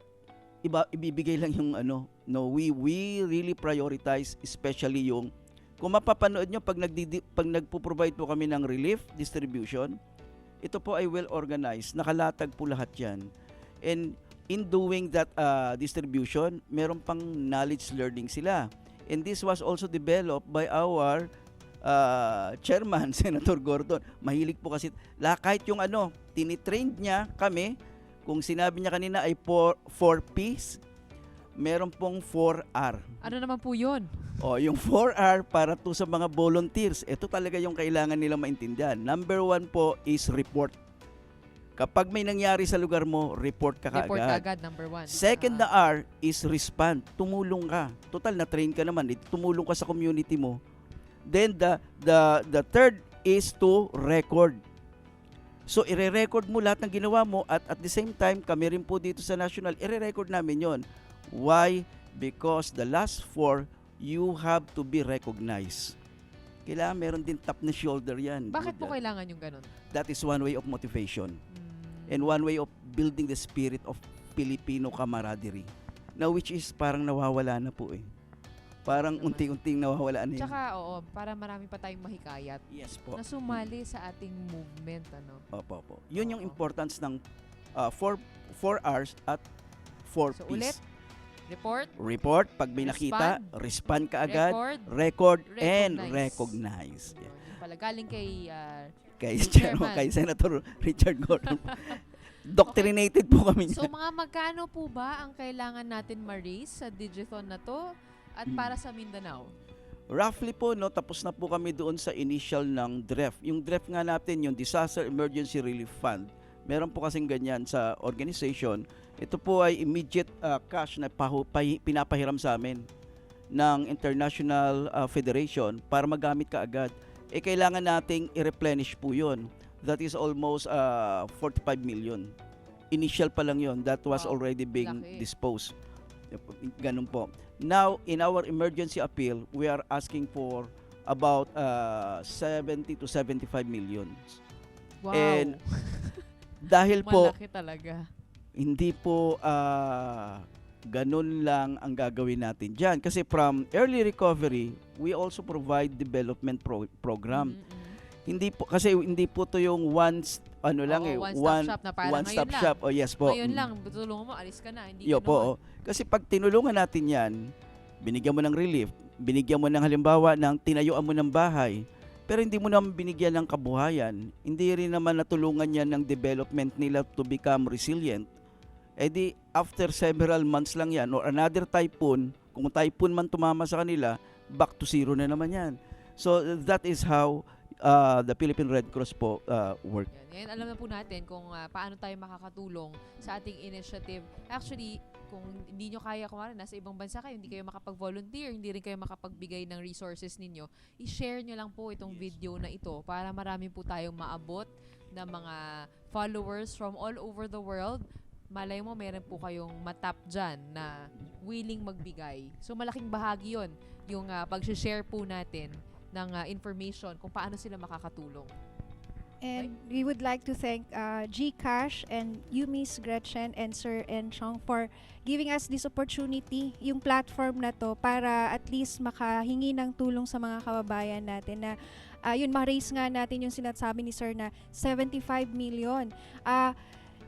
ibibigay lang yung No, we really prioritize, especially yung, kung mapapanood nyo, pag nagpo-provide po kami ng relief distribution, ito po ay well organized, nakalatag po lahat yan. And in doing that distribution, meron pang knowledge learning sila. And this was also developed by our chairman, Senator Gordon. Mahilig po kasi, kahit yung tinitrained niya kami, kung sinabi niya kanina ay 4 P's, meron pong 4R. Ano naman po yun? O, yung 4R para to sa mga volunteers. Ito talaga yung kailangan nila maintindihan. Number 1 po is report. Kapag may nangyari sa lugar mo, report ka Report kaagad. agad, number 1. Second na R is respond. Tumulong ka. Total na train ka naman. Tumulong ka sa community mo. Then the third is to record. So ire-record mo lahat ng ginawa mo at the same time kami rin po dito sa national ire-record namin 'yon. Why? Because the last 4 you have to be recognized. Kailangan meron din tap na shoulder 'yan. Bakit po kailangan yung ganun? That is one way of motivation. And one way of building the spirit of Filipino camaraderie. Now which is parang nawawala na po eh. Parang Naman. unti-unting nawawala na yun. Tsaka, oo, para marami pa tayong mahikayat Yes po. na sumali sa ating movement, ano? Opo. Yun yung Oo. importance ng 4 hours at 4 So, P's. ulit, report, Report, pag may nakita, respond ka agad, record, and recognize. recognize. Yeah. Yun pala, galing kay Kay, Chairman. kay Senator Richard Gordon. Doctrinated po kami. So, mga magkano po ba ang kailangan natin ma-raise sa Digithon na to at para sa Mindanao? Roughly po, no, tapos na po kami doon sa initial ng DREF. Yung DREF nga natin, yung Disaster Emergency Relief Fund, meron po kasing ganyan sa organization. Ito po ay immediate cash na pinapahiram sa amin ng International Federation para magamit ka agad. Kailangan nating i-replenish po yun. That is almost 45 million. Initial pa lang yun. That was Wow, already being laki. disposed. Ganun po. Now, in our emergency appeal, we are asking for about 70 to 75 million. Wow. And dahil po, malaki talaga. hindi po ganun lang ang gagawin natin dyan. Kasi from early recovery, we also provide development program. Hindi po, kasi hindi po to yung one-stop shop na parang one-stop ngayon shop. Oh, yes po. Ngayon lang, tulungan mo, alis ka na. Hindi Yo ganoon. po. Kasi pag tinulungan natin yan, binigyan mo ng relief, binigyan mo ng halimbawa ng tinayuan mo ng bahay, pero hindi mo naman binigyan ng kabuhayan, hindi rin naman natulungan yan ng development nila to become resilient, di after several months lang yan, or another typhoon, kung typhoon man tumama sa kanila, back to zero na naman yan. So that is how the Philippine Red Cross po work. Yan, alam na po natin kung paano tayo makakatulong sa ating initiative. Actually, kung hindi nyo kaya, kung nasa ibang bansa kayo, hindi kayo makapag-volunteer, hindi rin kayo makapagbigay ng resources ninyo, i-share nyo lang po itong video na ito para marami po tayong maabot na mga followers from all over the world. Malay mo, meron po kayong matap dyan na willing magbigay. So, malaking bahagi yon yung pag-share po natin ng information kung paano sila makakatulong. And we would like to thank GCash and you, Miss Gretchen, and Sir Enchong for giving us this opportunity, yung platform na to, para at least makahingi ng tulong sa mga kababayan natin na yun, ma-raise nga natin yung sinasabi ni Sir na 75 million.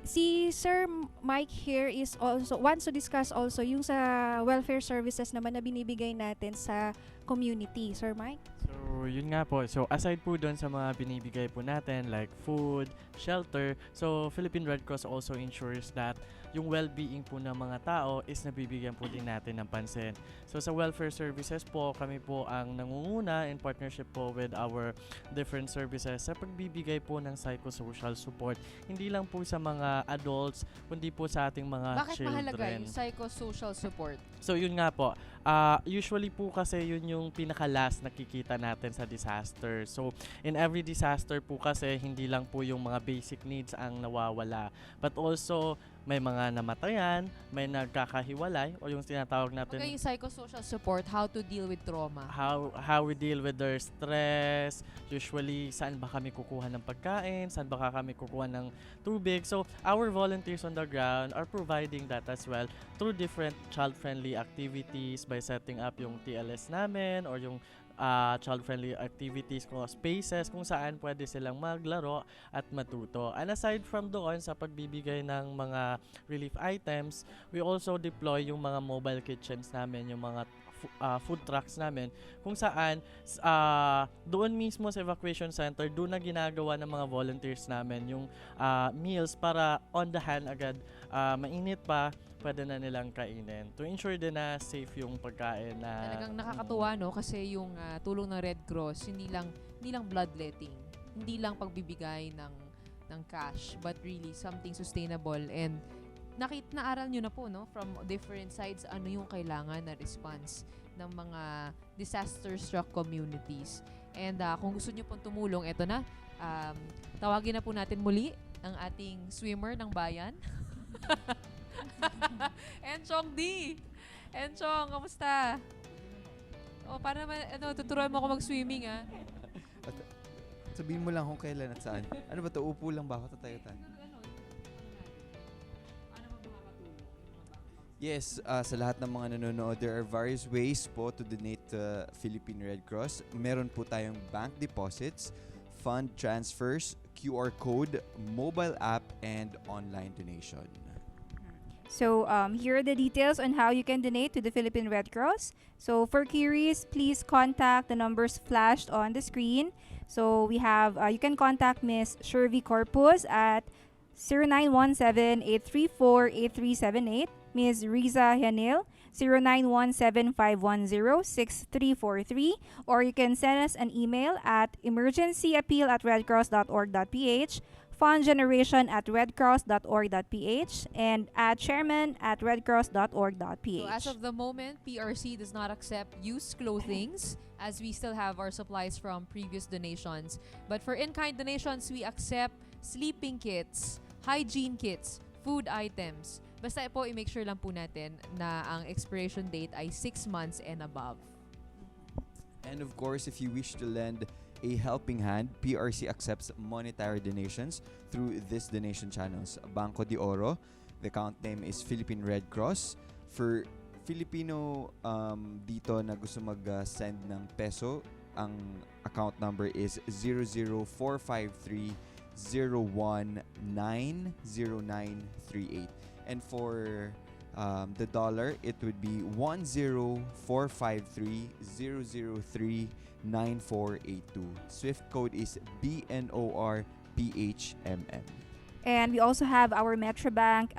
Si Sir Mike here is also wants to discuss also yung sa welfare services naman na binibigay natin sa community. Sir Mike? So, yun nga po. So, aside po doon sa mga binibigay po natin like food, shelter, so Philippine Red Cross also ensures that yung well-being po ng mga tao is nabibigyan po din natin ng pansin. So, sa welfare services po, kami po ang nangunguna in partnership po with our different services sa pagbibigay po ng psychosocial support. Hindi lang po sa mga adults, kundi po sa ating mga Bakit children. mahalaga yung psychosocial support? So yun nga po, usually po kasi yun yung pinaka-last nakikita natin sa disaster. So in every disaster po kasi hindi lang po yung mga basic needs ang nawawala, but also may mga namatayan, may nagkakahiwalay o yung tinatawag natin Okay, yung psychosocial support, how to deal with trauma. how we deal with their stress, usually saan ba kami kukuha ng pagkain, saan ba kami kukuha ng tubig. So our volunteers on the ground are providing that as well through different child-friendly activities by setting up yung TLS namin or yung child-friendly activities, spaces kung saan pwede silang maglaro at matuto. And aside from doon sa pagbibigay ng mga relief items, we also deploy yung mga mobile kitchens namin, yung mga food trucks namin kung saan doon mismo sa evacuation center, doon na ginagawa ng mga volunteers namin yung meals para on the hand agad, mainit pa, pwede na nilang kainin. To ensure din na safe yung pagkain na... Talagang nakakatuwa, no? Kasi yung tulong ng Red Cross, hindi lang bloodletting, hindi lang pagbibigay ng cash, but really something sustainable. And naaral nyo na po, no? From different sides, ano yung kailangan na response ng mga disaster-struck communities. And kung gusto nyo pong tumulong, eto na, tawagin na po natin muli ang ating swimmer ng bayan. Enchong D! Enchong, kamusta? O, para naman, tuturuan mo ako mag-swimming, ha? Sabihin mo lang kung kailan at saan. Ano ba to? Upo lang ba ako? Tatayo tayo. Yes, sa lahat ng mga nanonood, there are various ways po to donate to Philippine Red Cross. Meron po tayong bank deposits, fund transfers, QR code, mobile app, and online donation. So here are the details on how you can donate to the Philippine Red Cross. So for queries, please contact the numbers flashed on the screen. So we have, you can contact Ms. Shervy Corpus at 0917-834-8378, Ms. Riza Hanil, 0917-510-6343, or you can send us an email at emergencyappeal@redcross.org.ph, fundgeneration@redcross.org.ph, and at chairman@redcross.org.ph. So as of the moment, PRC does not accept used clothings as we still have our supplies from previous donations. But for in-kind donations, we accept sleeping kits, hygiene kits, food items. Basta po, i-make sure lang po natin na ang expiration date ay 6 months and above. And of course, if you wish to lend a helping hand, PRC accepts monetary donations through these donation channels. Banco de Oro, the account name is Philippine Red Cross. For Filipino dito na gusto mag-send ng peso, ang account number is 0045301900938. And for the dollar, it would be 10453-003-9482. Swift code is BNORPHMM. And we also have our Metrobank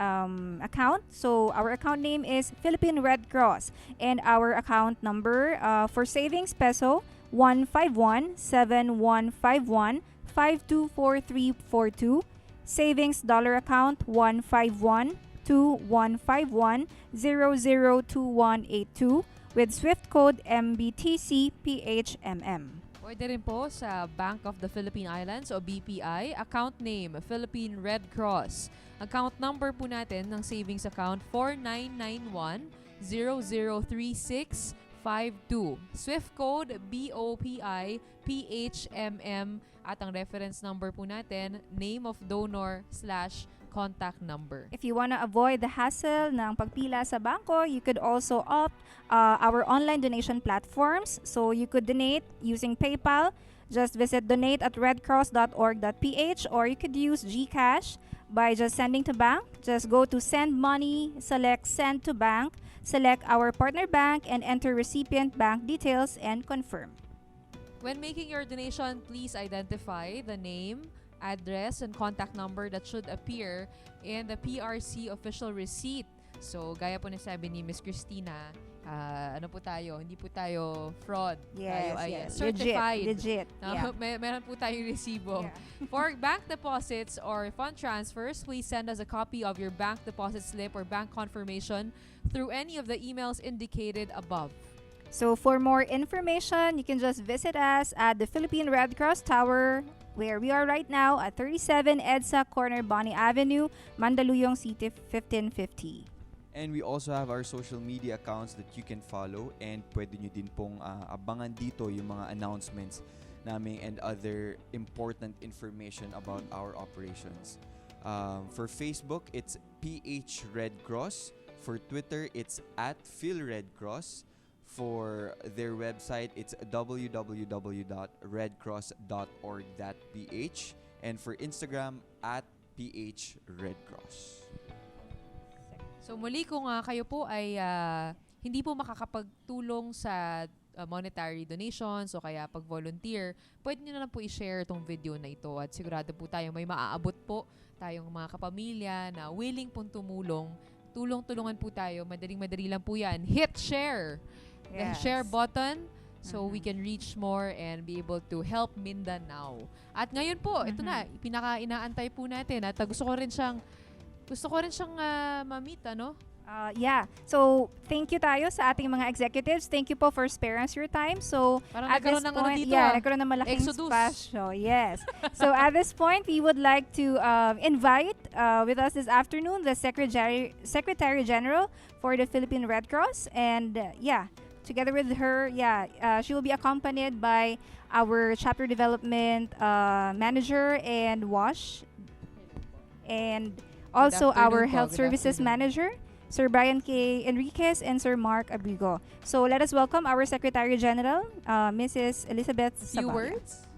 account. So our account name is Philippine Red Cross. And our account number for savings peso, 151-7151-524342. Savings dollar account, 151-2151-002182 with Swift code MBTC-PHMM. Pwede rin po sa Bank of the Philippine Islands o BPI, account name Philippine Red Cross. Account number po natin ng savings account 4991-003652. Swift code BOPI-PHMM at ang reference number po natin, name of donor/contact number. If you want to avoid the hassle ng pagpila sa bangko, you could also opt our online donation platforms. So you could donate using PayPal. Just visit donate@redcross.org.ph, or you could use GCash by just sending to bank. Just go to send money, select send to bank, select our partner bank, and enter recipient bank details and confirm. When making your donation, please identify the name, address, and contact number that should appear in the PRC official receipt. So, gaya po na sabi ni Miss Christina, ano po tayo? Hindi po tayo fraud. Tayo ay certified. Legit. Yeah. Meron po tayong resibo. Yeah. For bank deposits or fund transfers, please send us a copy of your bank deposit slip or bank confirmation through any of the emails indicated above. So for more information, you can just visit us at the Philippine Red Cross Tower, where we are right now at 37 EDSA Corner Bonnie Avenue, Mandaluyong City 1550. And we also have our social media accounts that you can follow, and pwede nyo din pong abangan dito yung mga announcements namin and other important information about our operations. For Facebook, it's PH Red Cross. For Twitter, it's @PhilRedCross. For their website, it's www.redcross.org.ph. And for Instagram, @PHRedCross. So muli kung kayo po ay hindi po makakapagtulong sa monetary donations o kaya pag-volunteer, pwede nyo na lang po i-share itong video na ito at sigurado po tayo may maaabot po tayong mga kapamilya na willing pong tumulong. Tulong-tulungan po tayo. Madaling-madali lang po yan. Hit share! The share button so we can reach more and be able to help Mindanao. At ngayon po, ito na, pinaka-inaantay po natin at gusto ko rin siyang ma-meet, ano? So, thank you tayo sa ating mga executives. Thank you po for sparing us your time. So, Parang at this nagkaroon ng point, dito, nagkaroon ng malaking Exodus. spasyo. Yes. So, at this point, we would like to invite with us this afternoon the Secretary General for the Philippine Red Cross. And, together with her, she will be accompanied by our chapter development manager and WASH. And also our afternoon po, health good services afternoon. manager, Sir Brian K. Enriquez and Sir Mark Abrigo. So let us welcome our Secretary General, Mrs. Elizabeth Few Sabaya. words?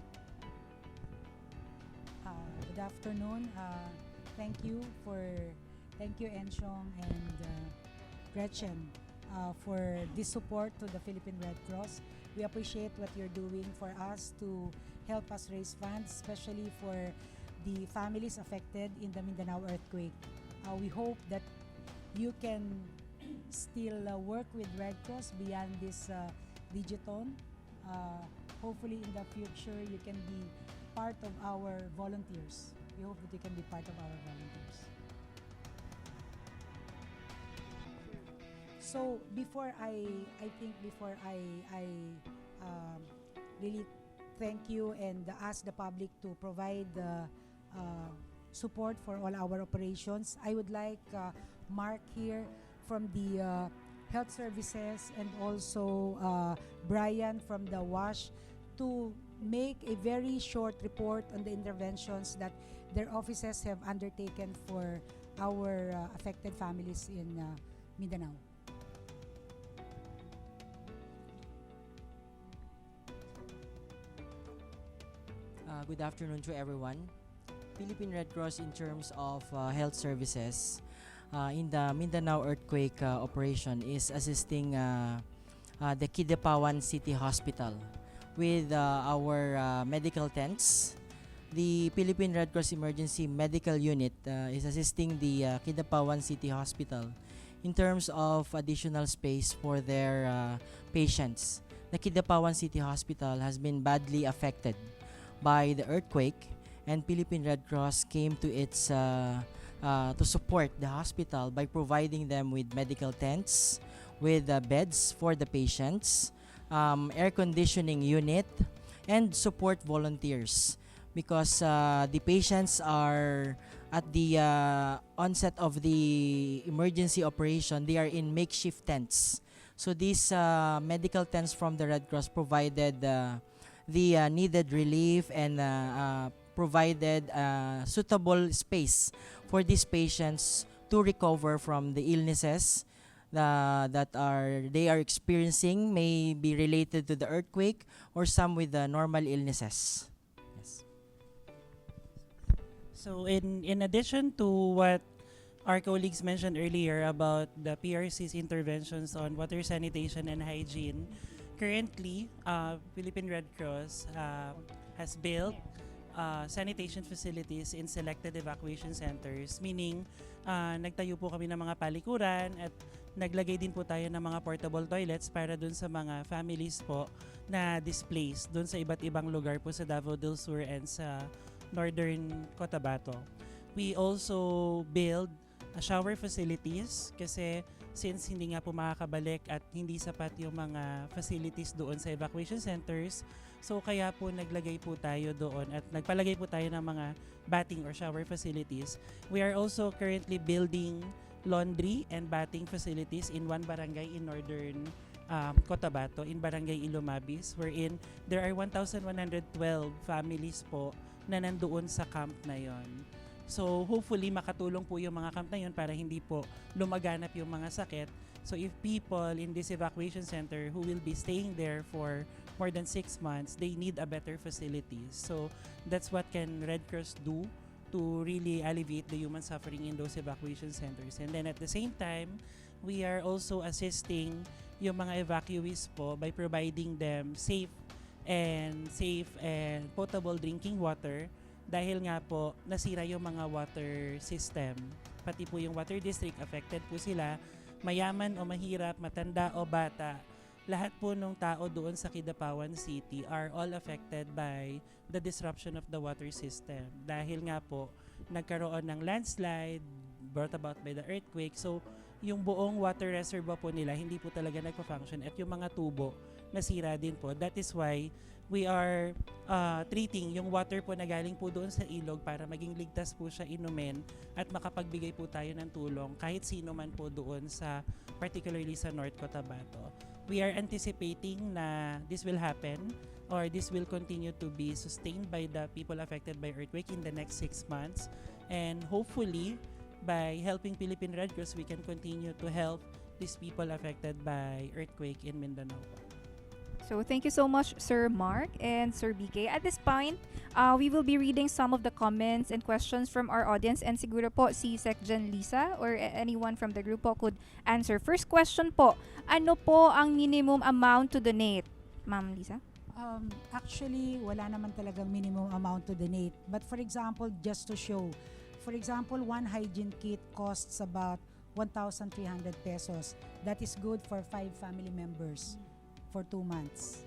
Good afternoon. Thank you, Enchong and Gretchen, for this support to the Philippine Red Cross. We appreciate what you're doing for us to help us raise funds, especially for the families affected in the Mindanao earthquake. We hope that you can still work with Red Cross beyond this Digithon. Hopefully in the future you can be part of our volunteers. We hope that you can be part of our volunteers. So before I really thank you and ask the public to provide support for all our operations, I would like Mark here from the Health Services and also Brian from the WASH to make a very short report on the interventions that their offices have undertaken for our affected families in Mindanao. Good afternoon to everyone. Philippine Red Cross in terms of health services in the Mindanao earthquake operation is assisting the Kidapawan City Hospital with our medical tents. The Philippine Red Cross Emergency Medical Unit is assisting the Kidapawan City Hospital in terms of additional space for their patients. The Kidapawan City Hospital has been badly affected by the earthquake, and Philippine Red Cross came to its to support the hospital by providing them with medical tents, with beds for the patients, air conditioning unit, and support volunteers, because the patients are at the onset of the emergency operation, they are in makeshift tents. So these medical tents from the Red Cross provided the needed relief and provided suitable space for these patients to recover from the illnesses that they are experiencing, may be related to the earthquake or some with the normal illnesses. Yes. So in addition to what our colleagues mentioned earlier about the PRC's interventions on water sanitation and hygiene, currently, Philippine Red Cross has built sanitation facilities in selected evacuation centers, meaning nagtayo po kami ng mga palikuran at naglagay din po tayo ng mga portable toilets para dun sa mga families po na displaced dun sa iba't ibang lugar po sa Davao del Sur and sa northern Cotabato. We also build shower facilities kasi since hindi nga po makakabalik at hindi sapat yung mga facilities doon sa evacuation centers, so kaya po naglagay po tayo doon at nagpalagay po tayo ng mga bathing or shower facilities. We are also currently building laundry and bathing facilities in one barangay in northern Cotabato, in Barangay Ilomabis, wherein there are 1,112 families po na nandoon sa camp na yon. So hopefully makatulong po yung mga camp na yun para hindi po lumaganap yung mga sakit. So if people in this evacuation center who will be staying there for more than 6 months, they need a better facility. So that's what can Red Cross do to to really alleviate the human suffering in those evacuation centers. And then at the same time, we are also assisting yung mga evacuees po by providing them safe and potable drinking water dahil nga po nasira yung mga water system. Pati po yung water district, affected po sila, mayaman o mahirap, matanda o bata. Lahat po ng tao doon sa Kidapawan City are all affected by the disruption of the water system. Dahil nga po, nagkaroon ng landslide brought about by the earthquake. So, yung buong water reservoir po nila, hindi po talaga nagpa-function. At yung mga tubo, nasira din po. That is why we are treating yung water po na galing po doon sa ilog para maging ligtas po siya inumin at makapagbigay po tayo ng tulong kahit sino man po doon sa, particularly sa North Cotabato. We are anticipating na this will happen or this will continue to be sustained by the people affected by earthquake in the next 6 months. And hopefully, by helping Philippine Red Cross, we can continue to help these people affected by earthquake in Mindanao. So thank you so much, Sir Mark and Sir BK. At this point, we will be reading some of the comments and questions from our audience, and siguro po si Secgen Lisa or anyone from the group po could answer. First question po, ano po ang minimum amount to donate? Ma'am Lisa? Actually, wala naman talagang minimum amount to donate. But for example, just to show, for example, one hygiene kit costs about 1,300 pesos. That is good for 5 family members for 2 months.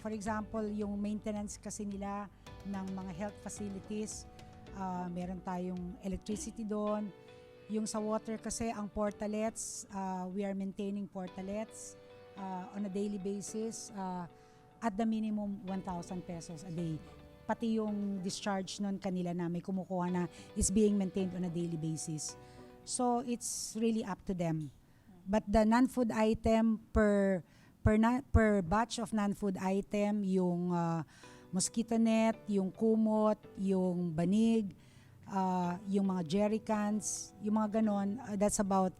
For example, yung maintenance kasi nila ng mga health facilities, meron tayong electricity doon. Yung sa water kasi, ang portalets, we are maintaining portalets on a daily basis at the minimum 1,000 pesos a day. Pati yung discharge nun kanila na may kumukuha na is being maintained on a daily basis. So, it's really up to them. But the non-food item per batch of non-food item, yung mosquito net, yung kumot, yung banig, yung mga jerry cans, yung mga ganon, that's about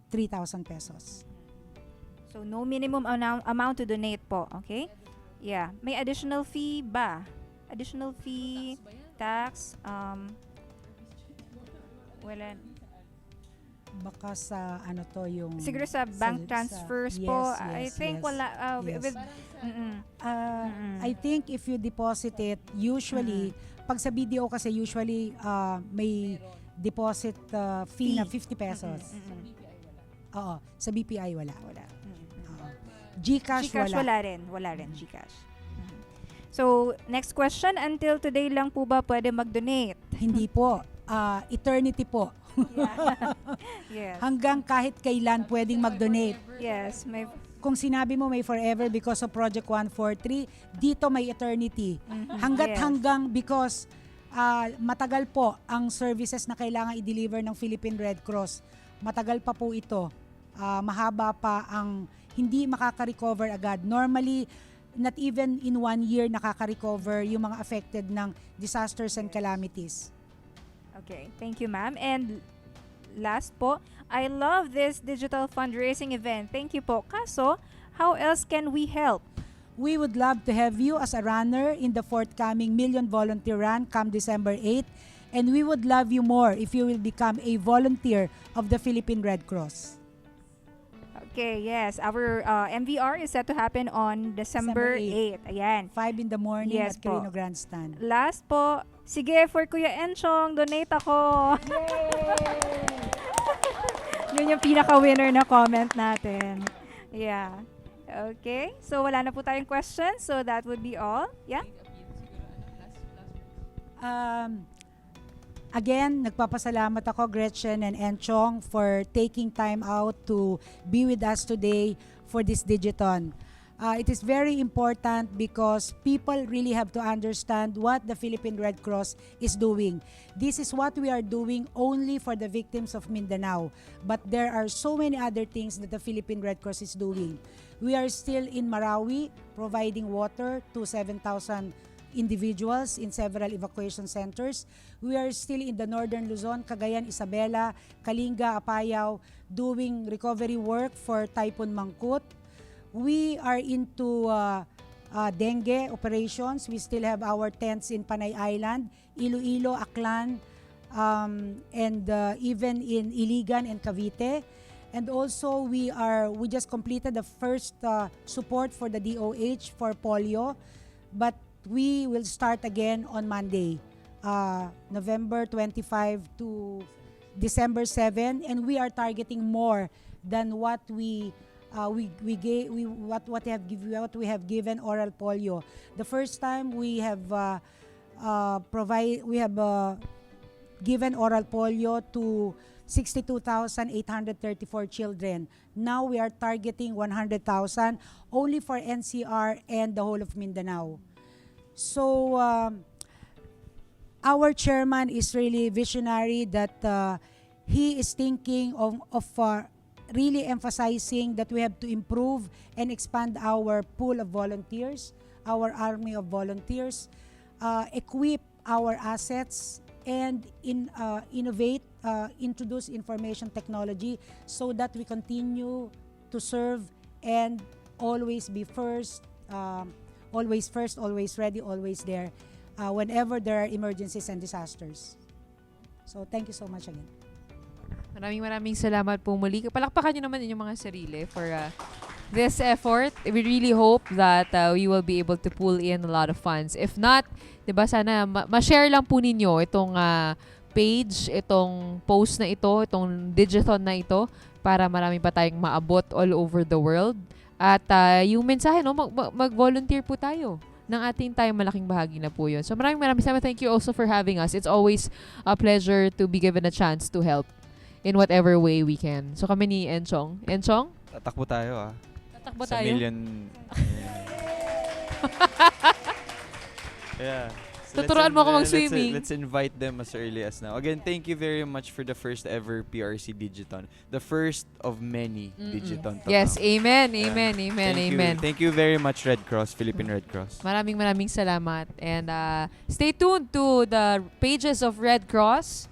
3,000 pesos. So no minimum amount to donate po, okay? Yeah. May additional fee ba? Additional fee, tax, wala. Baka sa ano to yung Siguro sa bank transfers po. I think wala with I think if you deposit it usually pag sa BDO kasi usually may deposit fee na 50 pesos. Oo, sa BPI wala. GCash wala. Wala rin GCash. So, next question, until today lang po ba pwede mag-donate? Hindi po. Eternity po. Yes. Hanggang kahit kailan pwedeng mag-donate. Yes, may Kung sinabi mo may forever because of Project 143, dito may eternity. Hanggang because matagal po ang services na kailangan i-deliver ng Philippine Red Cross. Matagal pa po ito. Mahaba pa ang hindi makaka-recover agad. Normally, not even in 1 year nakaka-recover yung mga affected ng disasters and calamities. Okay, thank you, ma'am. And last po, I love this digital fundraising event. Thank you po. Kaso, how else can we help? We would love to have you as a runner in the forthcoming Million Volunteer Run come December 8. And we would love you more if you will become a volunteer of the Philippine Red Cross. Okay, yes. Our MVR is set to happen on December 8. Ayan. 5 in the morning Yes at po. Quirino Grandstand. Last po, sige, for Kuya Enchong, donate ako. Yun yung pinaka-winner na comment natin. Yeah. Okay. So, wala na po tayong questions. So, that would be all. Yeah? Again, nagpapasalamat ako, Gretchen and Enchong, for taking time out to be with us today for this Digithon. It is very important because people really have to understand what the Philippine Red Cross is doing. This is what we are doing only for the victims of Mindanao. But there are so many other things that the Philippine Red Cross is doing. We are still in Marawi providing water to 7,000 individuals in several evacuation centers. We are still in the Northern Luzon, Cagayan, Isabela, Kalinga, Apayao, doing recovery work for Typhoon Mangkut. We are into dengue operations. We still have our tents in Panay Island, Iloilo, Aklan, and even in Iligan and Cavite. And also we just completed the first support for the DOH for polio, but we will start again on Monday, November 25 to December 7, and we are targeting more than what we have given oral polio. The first time we have given oral polio to 62,834 children. Now we are targeting 100,000 only for NCR and the whole of Mindanao. So our chairman is really visionary that he is thinking of really emphasizing that we have to improve and expand our pool of volunteers, our army of volunteers, equip our assets, and innovate, introduce information technology so that we continue to serve and always be first, always ready, always there whenever there are emergencies and disasters. So thank you so much again. Maraming salamat po muli. Palakpakan nyo naman inyong mga sarili for this effort. We really hope that we will be able to pull in a lot of funds. If not, diba, sana ma-share lang po ninyo itong page, itong post na ito, itong Digithon na ito, para marami pa tayong maabot all over the world. At yung mensahe, no, mag-volunteer po tayo. Ng ating time, malaking bahagi na po yun. So maraming salamat. Thank you also for having us. It's always a pleasure to be given a chance to help in whatever way we can. So kami ni Enchong. Enchong? Tatakbo tayo Tatakbo sa tayo? million. Yeah. So Tuturuan mo ako mag-swimming. Let's invite them as early as now. Again, thank you very much for the first ever PRC Digithon. The first of many Digithon. Yes, amen, amen, amen, amen. Thank you very much, Red Cross, Philippine Red Cross. Maraming salamat. And stay tuned to the pages of Red Cross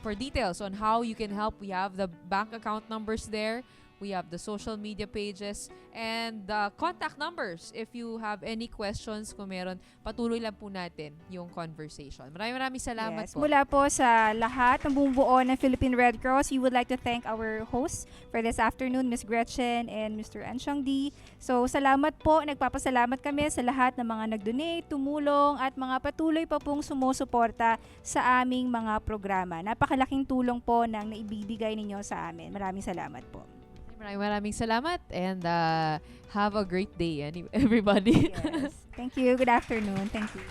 for details on how you can help. We have the bank account numbers there. We have the social media pages and the contact numbers. If you have any questions, kung meron, patuloy lang po natin yung conversation. Maraming salamat po. Mula po sa lahat ng bumubuo ng Philippine Red Cross, we would like to thank our hosts for this afternoon, Ms. Gretchen and Mr. Anshang D. So, salamat po. Nagpapasalamat kami sa lahat ng mga nag-donate, tumulong, at mga patuloy pa pong sumusuporta sa aming mga programa. Napakalaking tulong po ng naibibigay ninyo sa amin. Maraming salamat po. Maraming salamat and have a great day, everybody. Yes. Thank you. Good afternoon. Thank you.